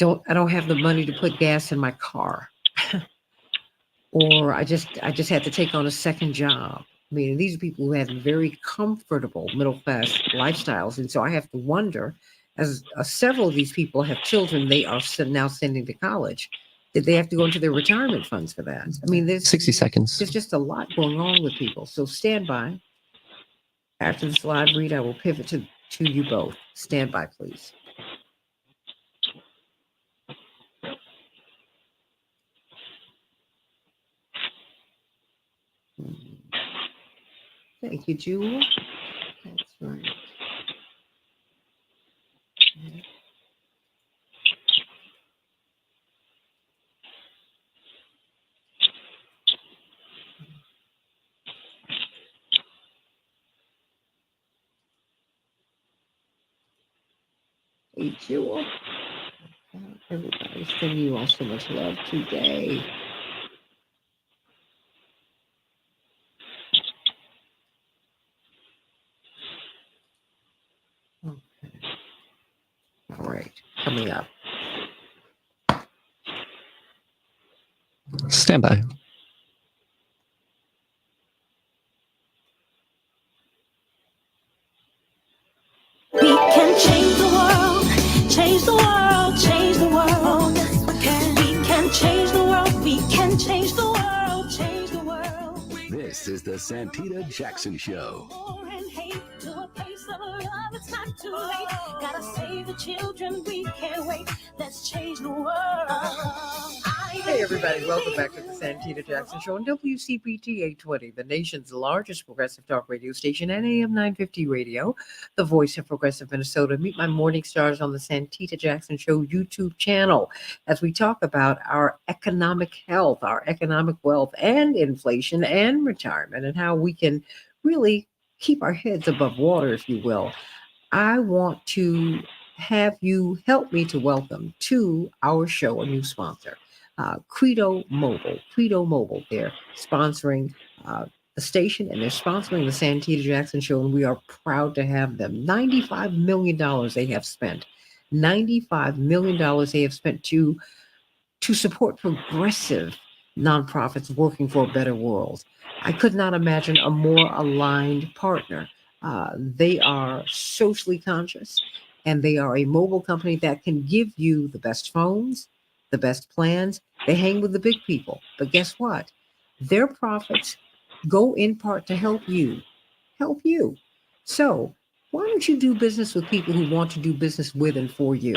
I don't have the money to put gas in my car. Or I just had to take on a second job. I mean, these are people who have very comfortable middle class lifestyles, and so I have to wonder, as several of these people have children, they are now sending to college. Did they have to go into their retirement funds for that? I mean, 60 seconds. there's just a lot going on with people. So stand by. After this live read, I will pivot to you both. Stand by, please. Thank you, Jewel. That's right. Hey, Jewel. Everybody's sending you all so much love today. Okay. All right. Coming up. Stand by. We can change the world, change the world, change the world. Yes, we can. We can change the world, we can change the world, change the world. This is the Santita Jackson Show. War and hate to a place of love, it's not too late. Gotta save the children, we can't wait. Let's change the world. Hey, everybody. Welcome back to the Santita Jackson Show on WCPT 820, the nation's largest progressive talk radio station, and AM 950 radio, the voice of progressive Minnesota. Meet my morning stars on the Santita Jackson Show YouTube channel as we talk about our economic health, our economic wealth, and inflation and retirement, and how we can really keep our heads above water, if you will. I want to have you help me to welcome to our show a new sponsor. Credo Mobile. They're sponsoring the station, and they're sponsoring the Santita Jackson Show, and we are proud to have them. $95 million they have spent. $95 million they have spent to support progressive nonprofits working for a better world. I could not imagine a more aligned partner. They are socially conscious, and they are a mobile company that can give you the best phones, the best plans. They hang with the big people. But guess what? Their profits go in part to help you. Help you. So why don't you do business with people who want to do business with and for you?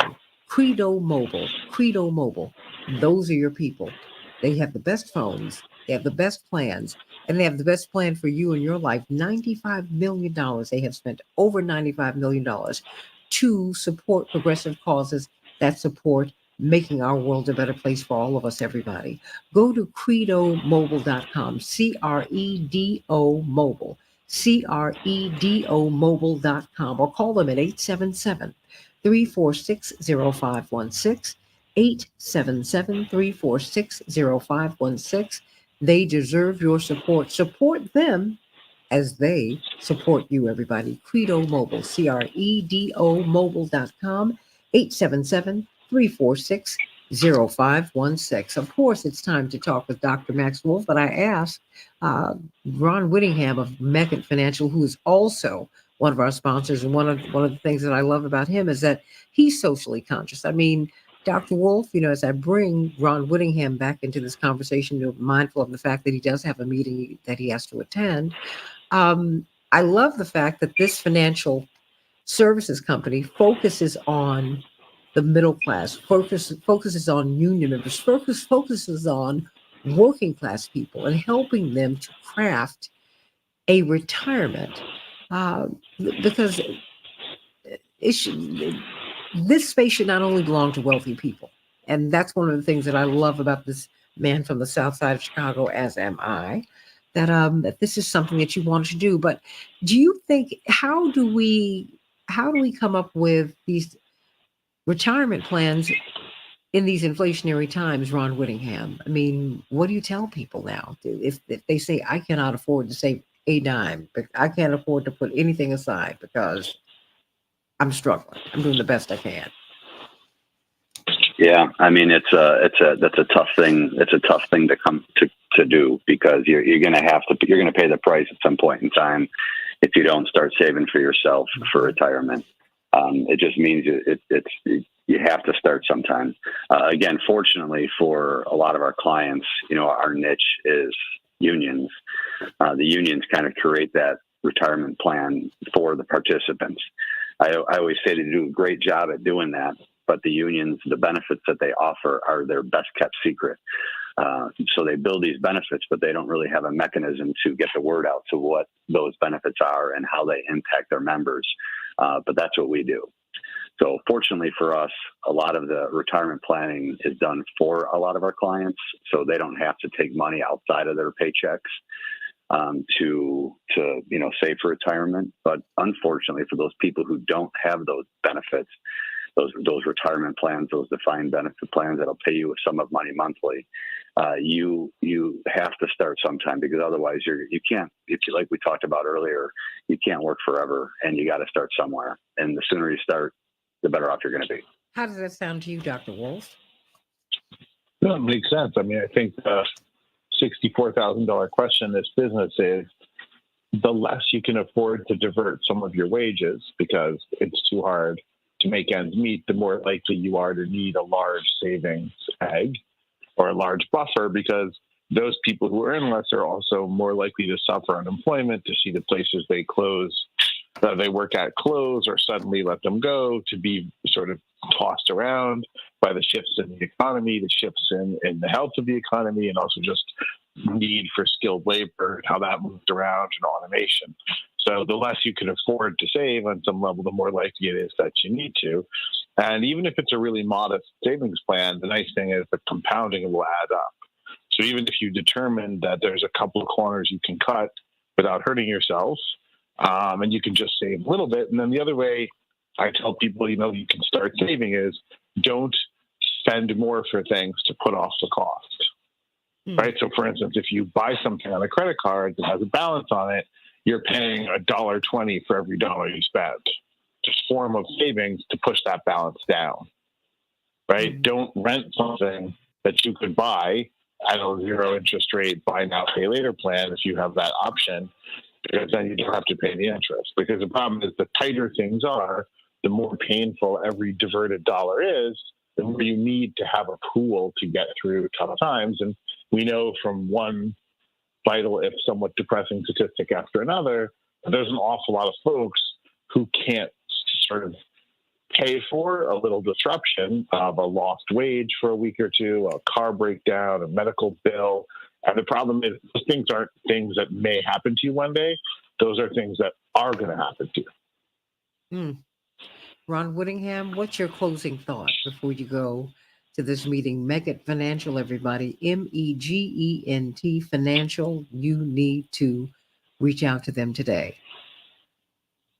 Credo Mobile. Those are your people. They have the best phones. They have the best plans. And they have the best plan for you in your life. $95 million. They have spent over $95 million to support progressive causes that support making our world a better place for all of us, everybody. Go to credomobile.com, CREDO Mobile, CREDO Mobile.com, or call them at 877-346-0516, 877-346-0516. They deserve your support. Support them as they support you, everybody. Credo Mobile, CREDO Mobile.com, 877-346-0516. Of course, it's time to talk with Dr. Max Wolf, but I asked Ron Whittingham of Meccan Financial, who is also one of our sponsors, and one of the things that I love about him is that he's socially conscious. I mean, Dr. Wolf, as I bring Ron Whittingham back into this conversation, mindful of the fact that he does have a meeting that he has to attend, I love the fact that this financial services company focuses on the middle class, focuses on union members, focuses on working class people and helping them to craft a retirement, because this space should not only belong to wealthy people. And that's one of the things that I love about this man from the South Side of Chicago, as am I, that this is something that you want to do. But do you think, how do we come up with these retirement plans in these inflationary times, Ron Whittingham? I mean, what do you tell people now if they say, I cannot afford to save a dime, but I can't afford to put anything aside because I'm struggling. I'm doing the best I can. Yeah, I mean that's a tough thing. It's a tough thing to come to do because you're going to pay the price at some point in time if you don't start saving for yourself for retirement. It just means you have to start sometime. Again, fortunately for a lot of our clients, our niche is unions. The unions kind of create that retirement plan for the participants. I always say they do a great job at doing that, but the unions, the benefits that they offer are their best kept secret. So they build these benefits, but they don't really have a mechanism to get the word out to what those benefits are and how they impact their members. But that's what we do. So fortunately for us, a lot of the retirement planning is done for a lot of our clients, so they don't have to take money outside of their paychecks to save for retirement. But unfortunately, for those people who don't have those benefits, those retirement plans, those defined benefit plans that'll pay you a sum of money monthly, you have to start sometime, because otherwise you can't. Like we talked about earlier, you can't work forever, and you got to start somewhere. And the sooner you start, the better off you're going to be. How does that sound to you, Dr. Wolf? No, it makes sense. I mean, I think the $64,000 question in this business is the less you can afford to divert some of your wages because it's too hard to make ends meet, the more likely you are to need a large savings egg or a large buffer, because those people who earn less are also more likely to suffer unemployment, to see the places they work at close or suddenly let them go, to be sort of tossed around by the shifts in the economy, the shifts in the health of the economy, and also just need for skilled labor, how that moves around, and automation. So the less you can afford to save on some level, the more likely it is that you need to. And even if it's a really modest savings plan, the nice thing is the compounding will add up. So even if you determine that there's a couple of corners you can cut without hurting yourself, and you can just save a little bit. And then the other way I tell people, you can start saving is don't spend more for things to put off the cost, right? So for instance, if you buy something on a credit card that has a balance on it, you're paying $1.20 for every dollar you spend. Just form of savings to push that balance down, right? Don't rent something that you could buy at a zero interest rate, buy now, pay later plan if you have that option, because then you don't have to pay the interest. Because the problem is the tighter things are, the more painful every diverted dollar is, the more you need to have a pool to get through tough times. And we know from one vital, if somewhat depressing statistic after another, there's an awful lot of folks who can't sort of pay for a little disruption of a lost wage for a week or two, a car breakdown, a medical bill. And the problem is those things aren't things that may happen to you one day. Those are things that are going to happen to you. Ron Whittingham, what's your closing thought before you go to this meeting? Megent Financial, everybody, MEGENT Financial. You need to reach out to them today.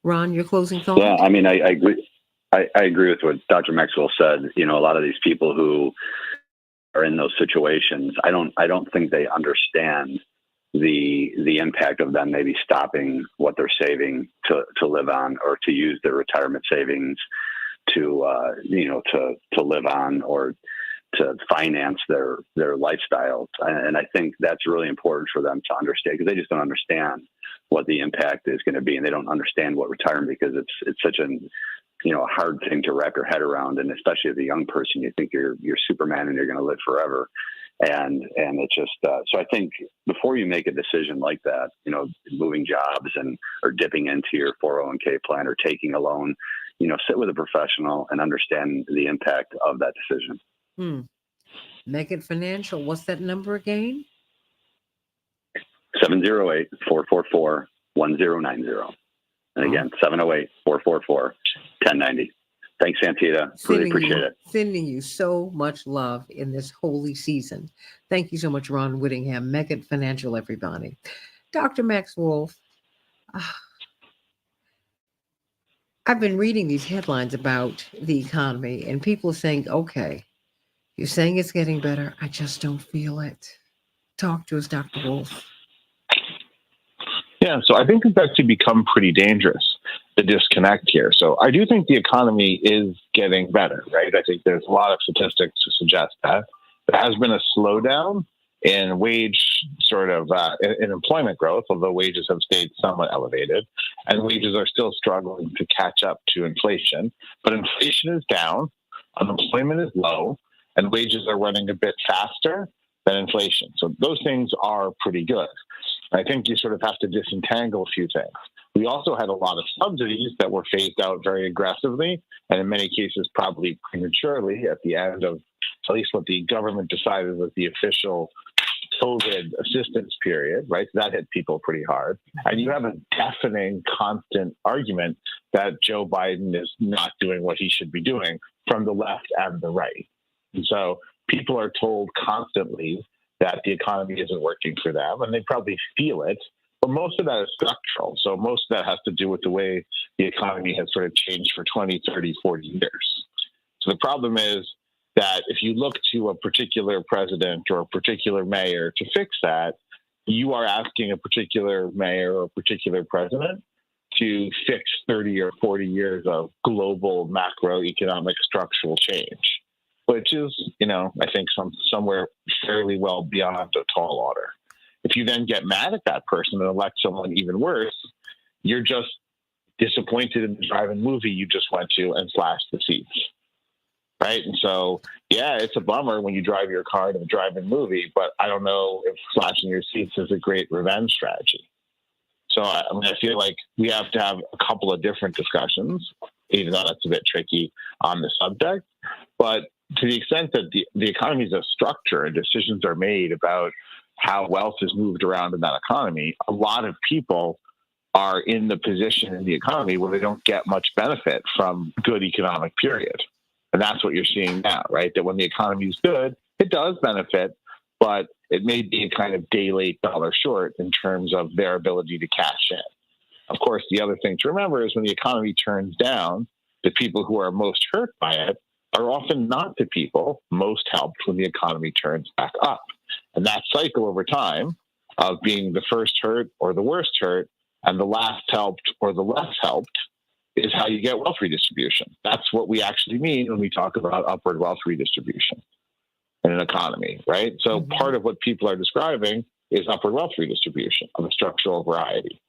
Ron, your closing thought? Yeah, I mean, I agree. I agree with what Dr. Maxwell said. A lot of these people who are in those situations, I don't think they understand the impact of them maybe stopping what they're saving to live on, or to use their retirement savings to live on, or to finance their lifestyles. And I think that's really important for them to understand, because they just don't understand what the impact is going to be, and they don't understand what retirement, because it's such a hard thing to wrap your head around. And especially as a young person, you think you're Superman and you're going to live forever. And it's just, so I think before you make a decision like that, moving jobs or dipping into your 401k plan or taking a loan, sit with a professional and understand the impact of that decision. Megent Financial, what's that number again? 708-444-1090. And again, 708-444-1090. Thanks, Santita. Really appreciate it. Sending you so much love in this holy season. Thank you so much, Ron Whittingham. Megent Financial, everybody. Dr. Max Wolf, I've been reading these headlines about the economy, and people are saying, okay, you're saying it's getting better. I just don't feel it. Talk to us, Dr. Wolf. Yeah, so I think it's actually become pretty dangerous. the disconnect here. So I do think the economy is getting better, right? I think there's a lot of statistics to suggest that. There has been a slowdown in wage in employment growth, although wages have stayed somewhat elevated, and wages are still struggling to catch up to inflation. But inflation is down, unemployment is low, and wages are running a bit faster than inflation. So those things are pretty good. I think you sort of have to disentangle a few things. We also had a lot of subsidies that were phased out very aggressively, and in many cases probably prematurely at the end of at least what the government decided was the official COVID assistance period, right? So that hit people pretty hard. And you have a deafening, constant argument that Joe Biden is not doing what he should be doing from the left and the right. And so people are told constantly that the economy isn't working for them, and they probably feel it. But most of that is structural. So most of that has to do with the way the economy has sort of changed for 20, 30, 40 years. So the problem is that if you look to a particular president or a particular mayor to fix that, you are asking a particular mayor or a particular president to fix 30 or 40 years of global macroeconomic structural change, which is, I think somewhere fairly well beyond a tall order. If you then get mad at that person and elect someone even worse, you're just disappointed in the drive-in movie you just went to and slashed the seats, right? And so, yeah, it's a bummer when you drive your car to a drive-in movie, but I don't know if slashing your seats is a great revenge strategy. So, I feel like we have to have a couple of different discussions, even though that's a bit tricky on the subject. But to the extent that the economy is a structure and decisions are made about how wealth is moved around in that economy, a lot of people are in the position in the economy where they don't get much benefit from good economic period. And that's what you're seeing now, right? That when the economy is good, it does benefit, but it may be a kind of day late, dollar short in terms of their ability to cash in. Of course, the other thing to remember is when the economy turns down, the people who are most hurt by it are often not the people most helped when the economy turns back up. And that cycle over time of being the first hurt or the worst hurt and the last helped or the less helped is how you get wealth redistribution. That's what we actually mean when we talk about upward wealth redistribution in an economy, right? So part of what people are describing is upward wealth redistribution of a structural variety.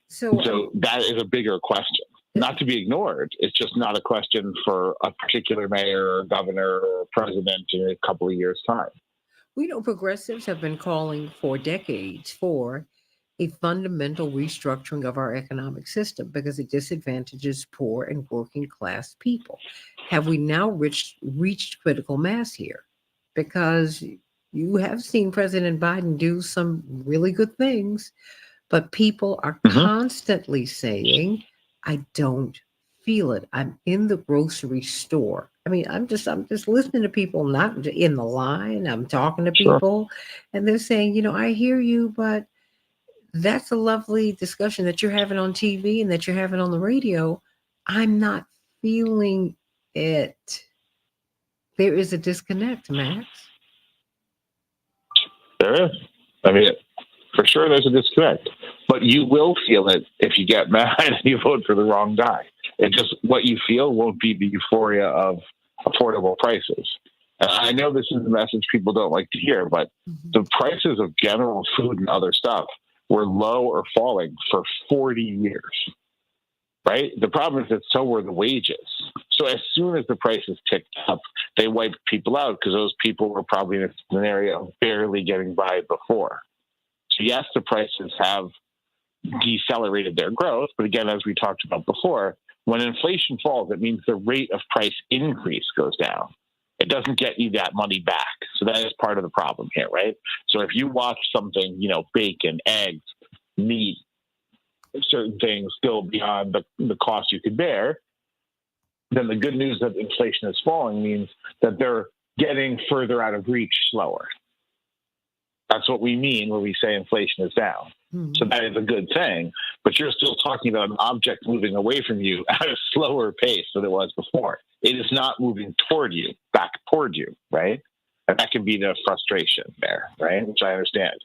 So that is a bigger question, not to be ignored. It's just not a question for a particular mayor or governor or president in a couple of years' time. We know progressives have been calling for decades for a fundamental restructuring of our economic system because it disadvantages poor and working class people. Have we now reached critical mass here? Because you have seen President Biden do some really good things, but people are constantly saying, I don't feel it. I'm in the grocery store. I mean, I'm just listening to people, not in the line. I'm talking to people and they're saying, I hear you, but that's a lovely discussion that you're having on TV and that you're having on the radio. I'm not feeling it. There is a disconnect, Max. There is. I mean, for sure there's a disconnect. But you will feel it if you get mad and you vote for the wrong guy. It just, what you feel won't be the euphoria of affordable prices. And I know this is a message people don't like to hear, but the prices of general food and other stuff were low or falling for 40 years, right? The problem is that so were the wages. So as soon as the prices ticked up, they wiped people out because those people were probably in a scenario of barely getting by before. So yes, the prices have decelerated their growth, but again, as we talked about before, when inflation falls, it means the rate of price increase goes down. It doesn't get you that money back. So that is part of the problem here, right? So if you watch something, bacon, eggs, meat, certain things still beyond the cost you could bear, then the good news that inflation is falling means that they're getting further out of reach slower. That's what we mean when we say inflation is down. So that is a good thing, but you're still talking about an object moving away from you at a slower pace than it was before. It is not moving toward you, back toward you, right? And that can be the frustration there, right? Which I understand.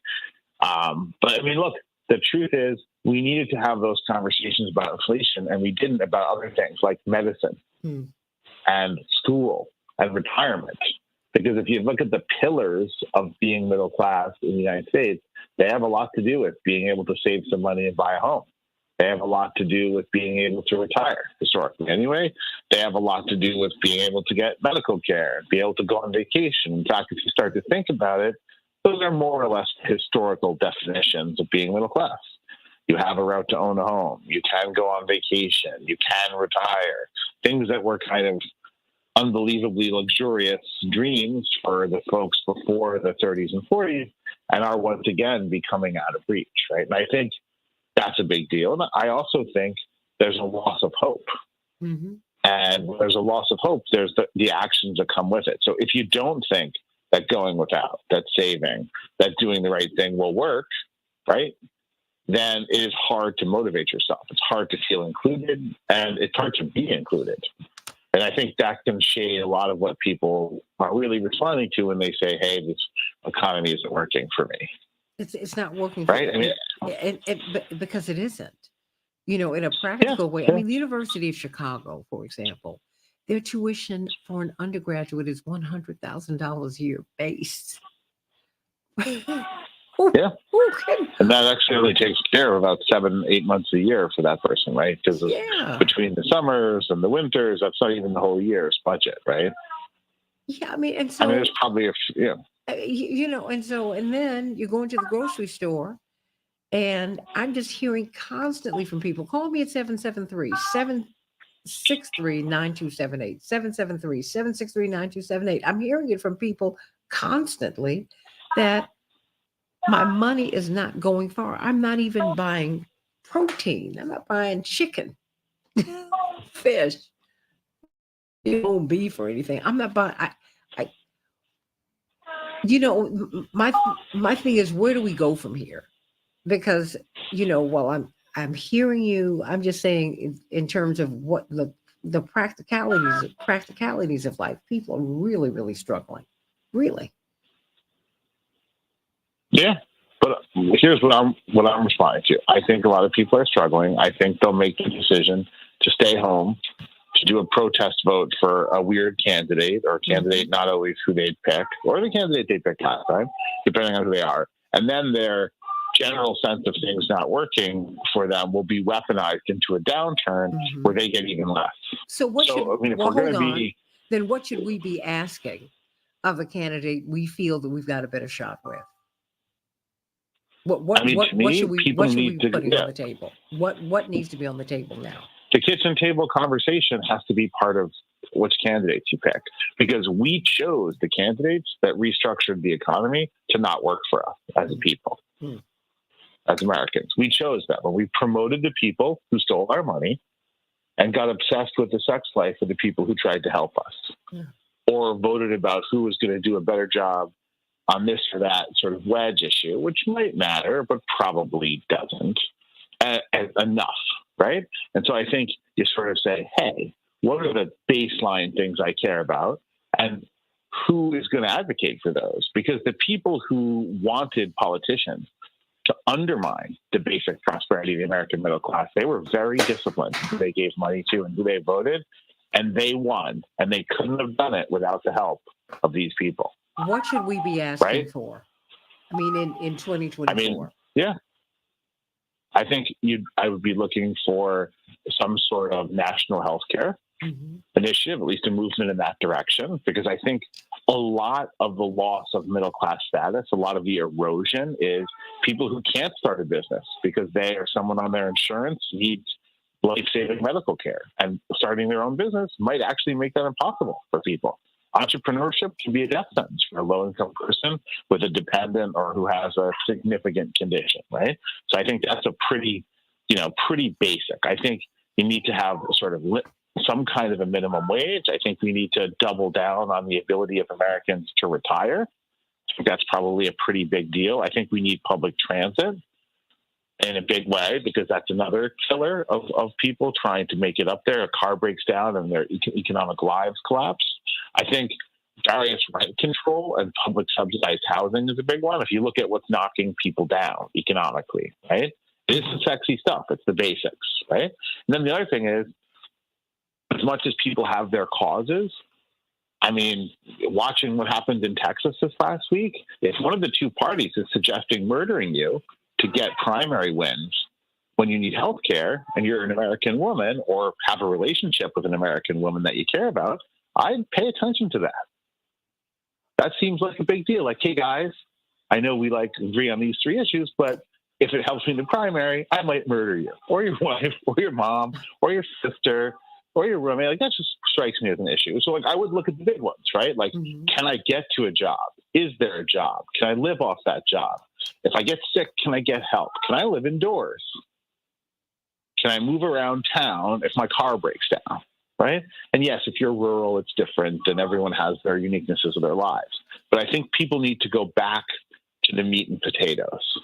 But I mean, look, the truth is we needed to have those conversations about inflation, and we didn't about other things like medicine and school and retirement. Because if you look at the pillars of being middle class in the United States, they have a lot to do with being able to save some money and buy a home. They have a lot to do with being able to retire, historically anyway. They have a lot to do with being able to get medical care, be able to go on vacation. In fact, if you start to think about it, those are more or less historical definitions of being middle class. You have a right to own a home. You can go on vacation. You can retire. Things that were kind of unbelievably luxurious dreams for the folks before the 30s and 40s and are once again becoming out of reach, right? And I think that's a big deal. And I also think there's a loss of hope. And when there's a loss of hope, there's the actions that come with it. So if you don't think that going without, that saving, that doing the right thing will work, right, then it is hard to motivate yourself. It's hard to feel included, and it's hard to be included. And I think that can shade a lot of what people are really responding to when they say, hey, this economy isn't working for me. It's not working, right? I mean, because it isn't. You know, in a practical way. I mean, the University of Chicago, for example, their tuition for an undergraduate is $100,000 a year base. And that actually only takes care of about 7-8 months a year for that person, right? Because between the summers and the winters, that's not even the whole year's budget, right? Yeah, I mean, and so there's probably you know, and then you go into the grocery store, and I'm just hearing constantly from people. Call me at 773-763-9278, 773-763-9278. I'm hearing it from people constantly that my money is not going far. I'm not even buying protein. I'm not buying chicken, fish, beef or anything. I'm not buying. You know, my thing is, where do we go from here? Because, you know, while I'm hearing you, I'm just saying in terms of what the practicalities of life, people are really, really struggling. Really. Yeah. But here's what I'm responding to. I think a lot of people are struggling. I think they'll make the decision to stay home, to do a protest vote for a weird candidate or a candidate not always who they'd pick, or the candidate they picked last time, depending on who they are. And then their general sense of things not working for them will be weaponized into a downturn where they get even less. So what be, then what should we be asking of a candidate we feel that we've got a better shot with? What should we be putting on the table? What needs to be on the table now? The kitchen table conversation has to be part of which candidates you pick, because we chose the candidates that restructured the economy to not work for us as a people, as Americans. We chose them, and we promoted the people who stole our money and got obsessed with the sex life of the people who tried to help us, or voted about who was going to do a better job on this or that sort of wedge issue, which might matter, but probably doesn't enough, right? And so I think you sort of say, hey, what are the baseline things I care about? And who is going to advocate for those? Because the people who wanted politicians to undermine the basic prosperity of the American middle class, they were very disciplined who they gave money to and who they voted, and they won. And they couldn't have done it without the help of these people. What should we be asking for? I mean, in 2024. I mean, yeah. I think I would be looking for some sort of national health care initiative, at least a movement in that direction, because I think a lot of the loss of middle class status, a lot of the erosion is people who can't start a business because they or someone on their insurance needs life-saving medical care, and starting their own business might actually make that impossible for people. Entrepreneurship can be a death sentence for a low-income person with a dependent or who has a significant condition, right? So I think that's a pretty basic. I think you need to have sort of some kind of a minimum wage. I think we need to double down on the ability of Americans to retire. I think that's probably a pretty big deal. I think we need public transit in a big way, because that's another killer of people trying to make it up there. A car breaks down and their economic lives collapse. I think various rent control and public subsidized housing is a big one. If you look at what's knocking people down economically, right? It's the sexy stuff. It's the basics, right? And then the other thing is, as much as people have their causes, I mean, watching what happened in Texas this last week, if one of the two parties is suggesting murdering you to get primary wins when you need health care and you're an American woman or have a relationship with an American woman that you care about, I'd pay attention to that. That seems like a big deal. Like, hey, guys, I know we agree on these three issues, but if it helps me in the primary, I might murder you or your wife or your mom or your sister or your roommate. Like, that just strikes me as an issue. So, I would look at the big ones, right? Like, can I get to a job? Is there a job? Can I live off that job? If I get sick, can I get help? Can I live indoors? Can I move around town if my car breaks down, right? And yes, if you're rural, it's different, and everyone has their uniquenesses of their lives. But I think people need to go back to the meat and potatoes.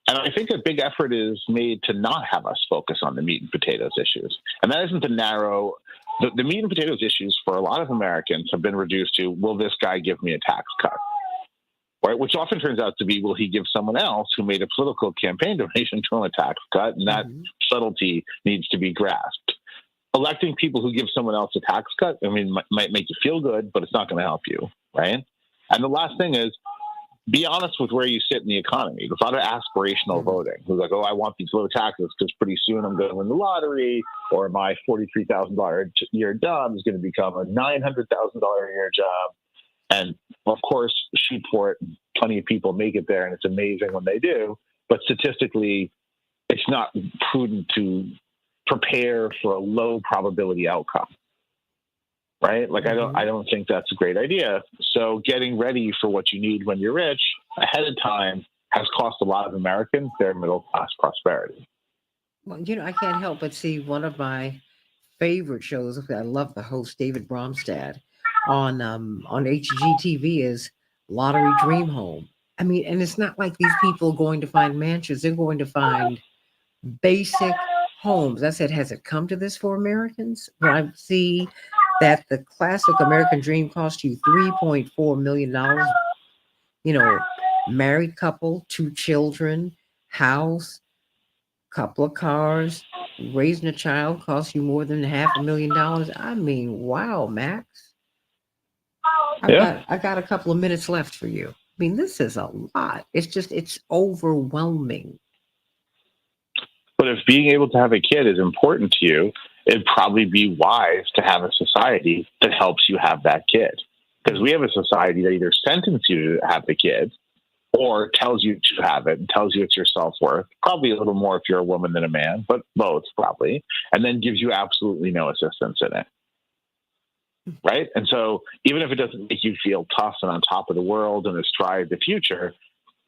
And I think a big effort is made to not have us focus on the meat and potatoes issues. And that isn't the meat and potatoes issues for a lot of Americans have been reduced to, will this guy give me a tax cut? Right? Which often turns out to be, will he give someone else who made a political campaign donation to him a tax cut? And that subtlety needs to be grasped. Electing people who give someone else a tax cut, I mean, might make you feel good, but it's not going to help you, right? And the last thing is, be honest with where you sit in the economy. There's a lot of aspirational voting. Who's like, oh, I want these low taxes because pretty soon I'm going to win the lottery, or my $43,000 a year job is going to become a $900,000 a year job. And of course, shoot for it. Plenty of people make it there, and it's amazing when they do. But statistically, it's not prudent to prepare for a low probability outcome, right? Like, I don't think that's a great idea. So getting ready for what you need when you're rich ahead of time has cost a lot of Americans their middle class prosperity. Well, I can't help but see one of my favorite shows. I love the host David Bromstad on HGTV is Lottery Dream Home. I mean, and it's not like these people are going to find mansions; they're going to find basic homes. I said, has it come to this for Americans? When I see that the classic American dream cost you $3.4 million, married couple, 2 children, house, couple of cars, raising a child costs you more than $500,000. I mean, wow, Max. I got a couple of minutes left for you. I mean, this is a lot. It's overwhelming. But if being able to have a kid is important to you, it'd probably be wise to have a society that helps you have that kid. Because we have a society that either sentences you to have the kid or tells you to have it and tells you it's your self-worth, probably a little more if you're a woman than a man, but both probably, and then gives you absolutely no assistance in it. Right? And so even if it doesn't make you feel tough and on top of the world and astride the future,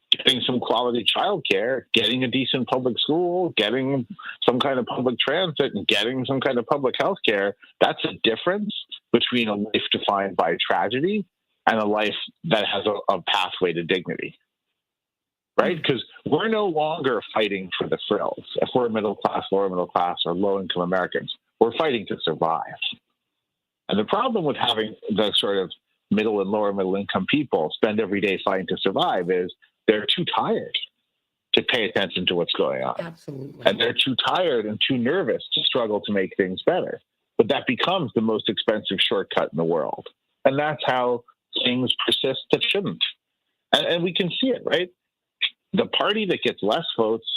getting some quality childcare, getting a decent public school, getting some kind of public transit, and getting some kind of public health care, that's a difference between a life defined by tragedy and a life that has a pathway to dignity. Right? Because we're no longer fighting for the frills. If we're middle class, lower middle class, or low income Americans, we're fighting to survive. And the problem with having the sort of middle and lower middle income people spend every day fighting to survive is they're too tired to pay attention to what's going on. Absolutely. And they're too tired and too nervous to struggle to make things better. But that becomes the most expensive shortcut in the world. And that's how things persist that shouldn't. And we can see it, right? The party that gets less votes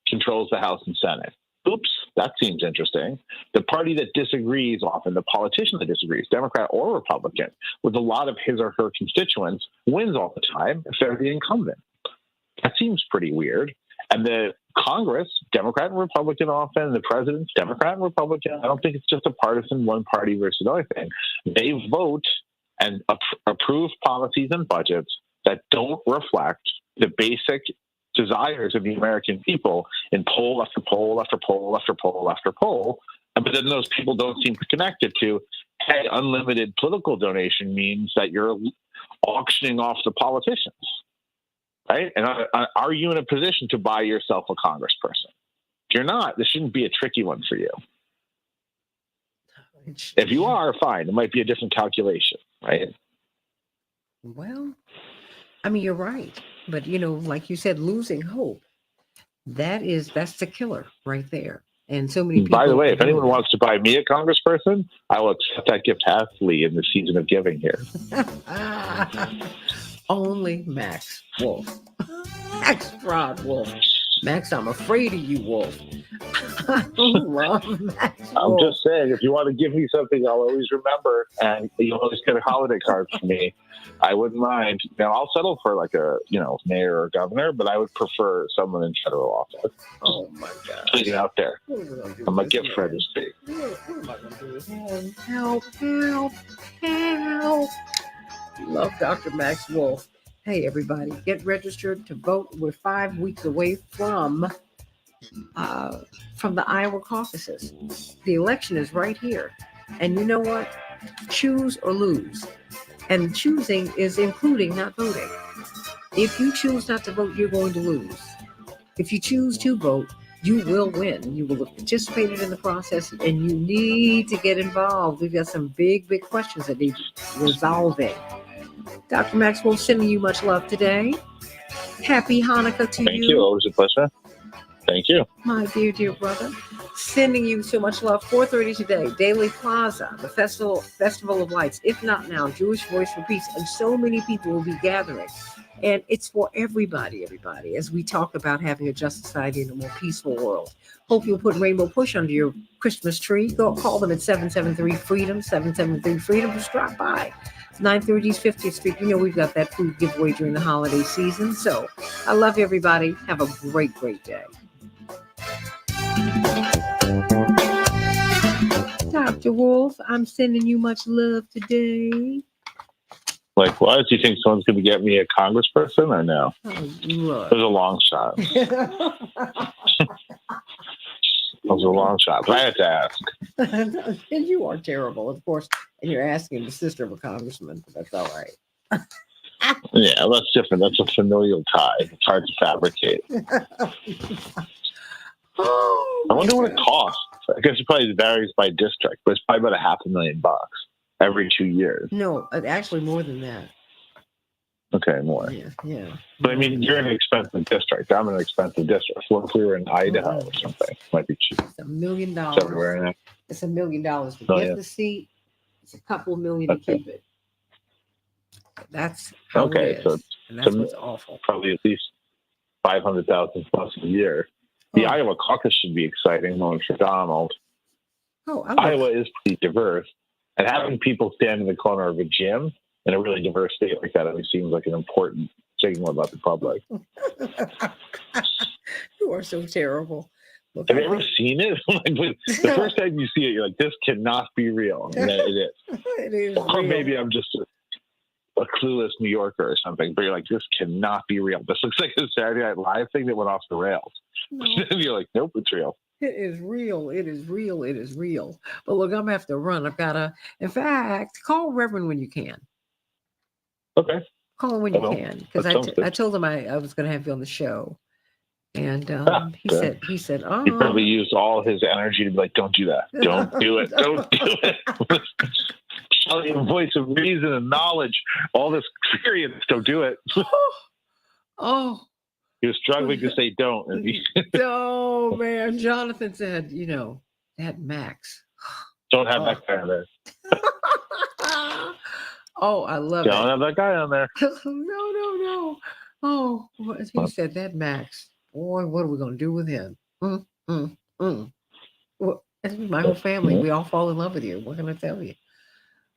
controls the House and Senate. Oops, that seems interesting. The party that disagrees, often the politician that disagrees, Democrat or Republican, with a lot of his or her constituents, wins all the time if they're the incumbent. That seems pretty weird. And the Congress, Democrat and Republican often, the president's Democrat and Republican. I don't think it's just a partisan one party versus another thing. They vote and approve policies and budgets that don't reflect the basic desires of the American people in poll after poll after poll after poll after poll. But then those people don't seem to connect it to, hey, unlimited political donation means that you're auctioning off the politicians, right? And are you in a position to buy yourself a congressperson? If you're not, this shouldn't be a tricky one for you. If you are, fine. It might be a different calculation, right? Well, I mean, you're right. But, like you said, losing hope. That's the killer right there. And so many people. By the way, are if doing anyone wants to buy me a congressperson, I will accept that gift happily in the season of giving here. that. Only Max Wolf. Max Fraud Wolf. Max, I'm afraid of you, Wolf. I love Max I'm Wolf. just saying, if you want to give me something, I'll always remember, and you'll always get a holiday card from me. I wouldn't mind. Now, I'll settle for like a, mayor or governor, but I would prefer someone in federal office. Oh my God! Putting it out there. What are we gonna do I'm a with this gift man? registry. What am I gonna do with him? Help! Help! Help! Love Dr. Max Wolf. Hey, everybody, get registered to vote. We're 5 weeks away from the Iowa caucuses. The election is right here. And you know what? Choose or lose. And choosing is including not voting. If you choose not to vote, you're going to lose. If you choose to vote, you will win. You will have participated in the process, and you need to get involved. We've got some big, big questions that need resolving. Dr. Maxwell, sending you much love today. Happy Hanukkah to you. Thank you. Always a pleasure. Thank you. My dear, dear brother. Sending you so much love. 4:30 today, Daily Plaza, the Festival of Lights. If not now, Jewish Voice for Peace. And so many people will be gathering. And it's for everybody, as we talk about having a just society and a more peaceful world. Hope you'll put Rainbow Push under your Christmas tree. Go call them at 773-FREEDOM, 773-FREEDOM. Just drop by. 930 East 50th Street. You know we've got that food giveaway during the holiday season. So I love everybody. Have a great, great day. Dr. Wolf, I'm sending you much love today. Likewise, do you think someone's going to get me a congressperson or no? Oh, look. There's a long shot. There's a long shot, but I had to ask. And you are terrible, of course. And you're asking the sister of a congressman, but that's all right. Yeah, that's different. That's a familial tie. It's hard to fabricate. Oh, I wonder what it costs. I guess it probably varies by district, but it's probably about $500,000 every 2 years. No, actually more than that. Okay, more. Yeah. But I mean, you're in an expensive district. I'm in an expensive district. What if we were in Idaho or something? Might be cheap. It's $1 million. It's everywhere in there. It's $1 million to Oh, get yeah. the seat. It's a couple of million to keep it. That's how Okay, it is. so And that's what's awful. Probably at least 500,000 plus a year. The Iowa caucus should be exciting, knowing for Donald. Iowa is pretty diverse, and having people stand in the corner of a gym in a really diverse state like that always seems like an important signal about the public. You are so terrible. Look, Have you ever seen it? The first time you see it, you're like, "This cannot be real," and then it is. It is. Or real. maybe I'm just a clueless New Yorker or something, but you're like, "This cannot be real. This looks like a Saturday Night Live thing that went off the rails." No. And you're like, "Nope, it's real." It is real. It is real. It is real. But look, I'm gonna have to run. I've gotta, in fact, call Reverend when you can. Okay. Call him when you Well, can. Because that sounds good. I told him I was gonna have you on the show. And he said, oh, He probably used all his energy to be like, "Don't do that. Don't do it. Don't do it." Telling him voice of reason and knowledge, all this experience. Don't do it. Oh. He was struggling to say don't. And he Oh man, Jonathan said, that Max. don't have that guy on there. Oh, I love Don't it. have that guy on there. No. Oh, he said that Max. Boy, what are we gonna do with him? Well, that's my whole family. We all fall in love with you. What can I tell you?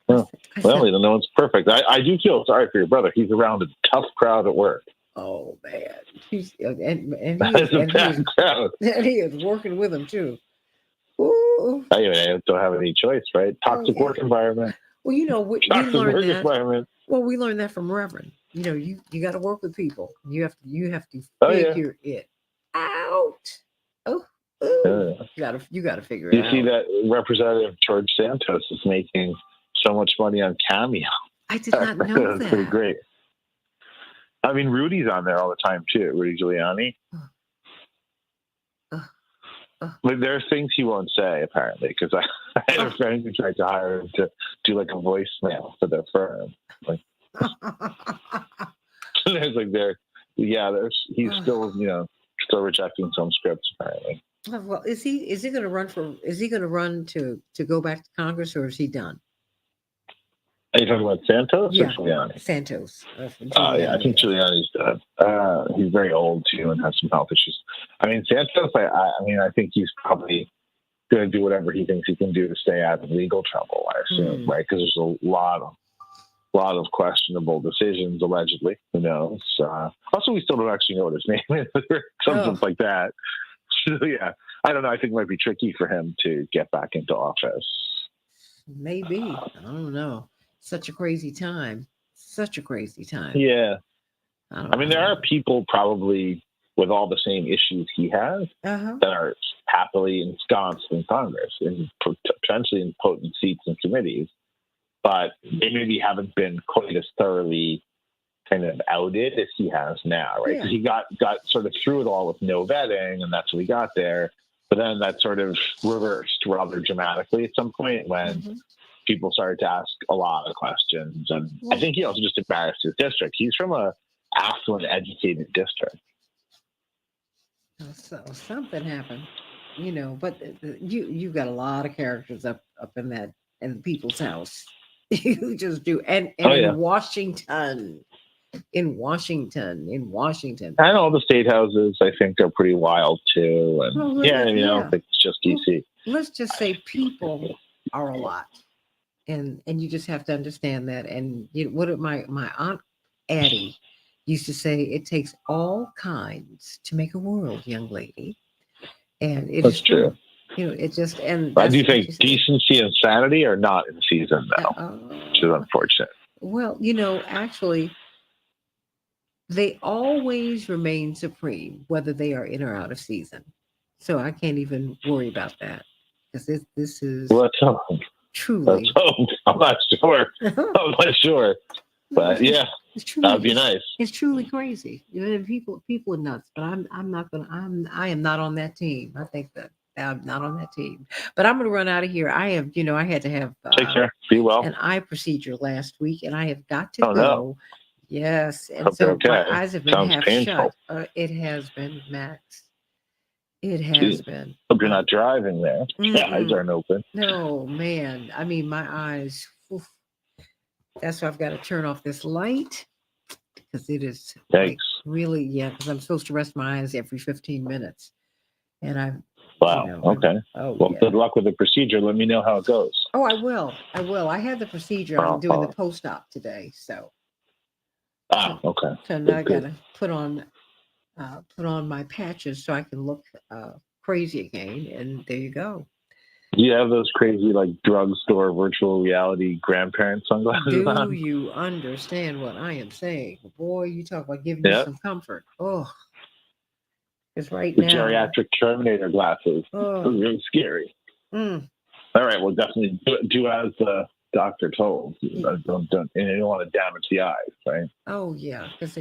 Well, no one's perfect. I do feel sorry for your brother. He's around a tough crowd at work. Oh man, he is working with him too. Ooh. I don't have any choice, right? Toxic work environment. Well, we Toxic learned work that. environment. Well, we learned that from Reverend. You got to work with people. You have to figure it out. You got to figure it out. You see that Representative George Santos is making so much money on Cameo. I did not know That's that. pretty great. I mean, Rudy's on there all the time too. Rudy Giuliani. But there's things he won't say apparently, because I had a friend who tried to hire him to do like a voicemail for their firm. Like, there's like he's still still rejecting some scripts apparently. Well, is he going to run for? Is he going to run to go back to Congress, or is he done? Are you talking about Santos Yeah, or Giuliani? Santos. Yeah, I think Giuliani's done. He's very old too and has some health issues. I mean, Santos. I think he's probably going to do whatever he thinks he can do to stay out of legal trouble. I assume, right? Because there's a lot of questionable decisions allegedly. Who knows? Also, we still don't actually know what his name is. Something like that. So, yeah, I don't know. I think it might be tricky for him to get back into office. Maybe. I don't know. Such a crazy time. Such a crazy time. Yeah. I mean, there are people probably with all the same issues he has that are happily ensconced in Congress and potentially in potent seats and committees, but they maybe haven't been quite as thoroughly kind of outed as he has now, right? Because he got sort of through it all with no vetting, and that's what he got there. But then that sort of reversed rather dramatically at some point when people started to ask a lot of questions. And I think he also just embarrassed his district. He's from a affluent, educated district. So something happened, but you've got a lot of characters up in people's house. You just do. And in Washington. In Washington. And all the state houses, I think, are pretty wild too. And I don't think it's just DC. Let's just say people are a lot, and you just have to understand that. And what my aunt Addie used to say, it takes all kinds to make a world, young lady. And it's true. It just and I do think decency and sanity are not in season now, which is unfortunate. Well, actually, they always remain supreme, whether they are in or out of season. So I can't even worry about that because this is truly. I'm not sure. I'm not sure, but yeah, that'd be nice. It's truly crazy. People are nuts, but I am not on that team. I think that I'm not on that team. But I'm going to run out of here. I have, I had to have take care. Be well. An eye procedure last week, and I have got to go. No. Yes, and hope so okay. my eyes have been Sounds half painful. shut. It has been, Max. It has been. Hope you're not driving there. The eyes aren't open. No, man. I mean, my eyes. Oof. That's why I've got to turn off this light because it is really, because I'm supposed to rest my eyes every 15 minutes. And I'm. Wow. Okay. Good luck with the procedure. Let me know how it goes. Oh, I will. I had the procedure. I'm doing the post-op today, so. Okay. So now I gotta put on my patches so I can look crazy again, and there you go. Do you have those crazy drugstore virtual reality grandparent sunglasses on? Do you understand what I am saying? Boy, you talk about giving you some comfort. Oh, because right now the geriatric Terminator glasses. Oh, those are really scary. All right, well, definitely do as the doctor told. Don't, and you don't want to damage the eyes, right? Oh yeah, because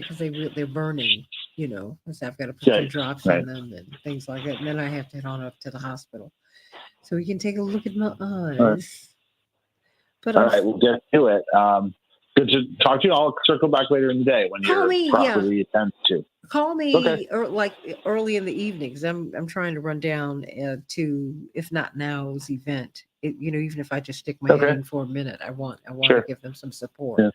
they're burning. Because I've got to put some drops in them and things like that, and then I have to head on up to the hospital so we can take a look at my eyes. Right. But all right, we'll get to it. Good to talk to you. I'll circle back later in the day when you're properly attended to. Call me early in the evening because I'm trying to run down to, if not now's event. Even if I just stick my head in for a minute, I want to give them some support. Yeah.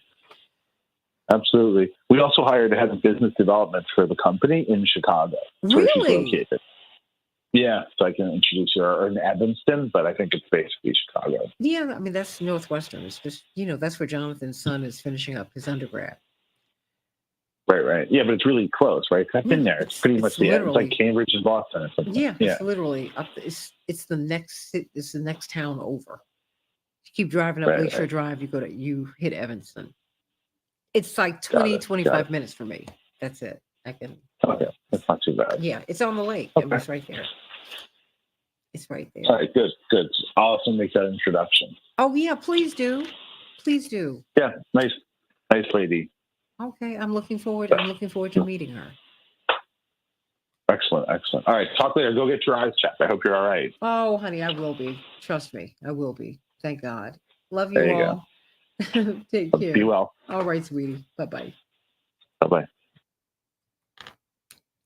Absolutely. We also hired a head of business development for the company in Chicago. Really? Where she's located. Yeah, so I can introduce you, or in Evanston, but I think it's basically Chicago. Yeah, I mean that's Northwestern. It's just that's where Jonathan's son is finishing up his undergrad. Right. Yeah, but it's really close, right? I've been there. It's pretty much it's like Cambridge and Boston or something. Yeah, it's literally up. It's the next town over. You keep driving up Lakeshore Drive, you hit Evanston. It's like 25 minutes for me. That's it. I can. Okay, that's not too bad. Yeah, it's on the lake. Okay. It's right there. It's right there. All right, good. I'll also make that introduction. Oh yeah, please do. Yeah, nice lady. Okay, I'm looking forward to meeting her. Excellent. All right, talk later. Go get your eyes checked. I hope you're all right. Oh, honey, I will be. Trust me, I will be. Thank God. Love you all. Go. Take care. Be well. All right, sweetie. Bye-bye. Bye-bye.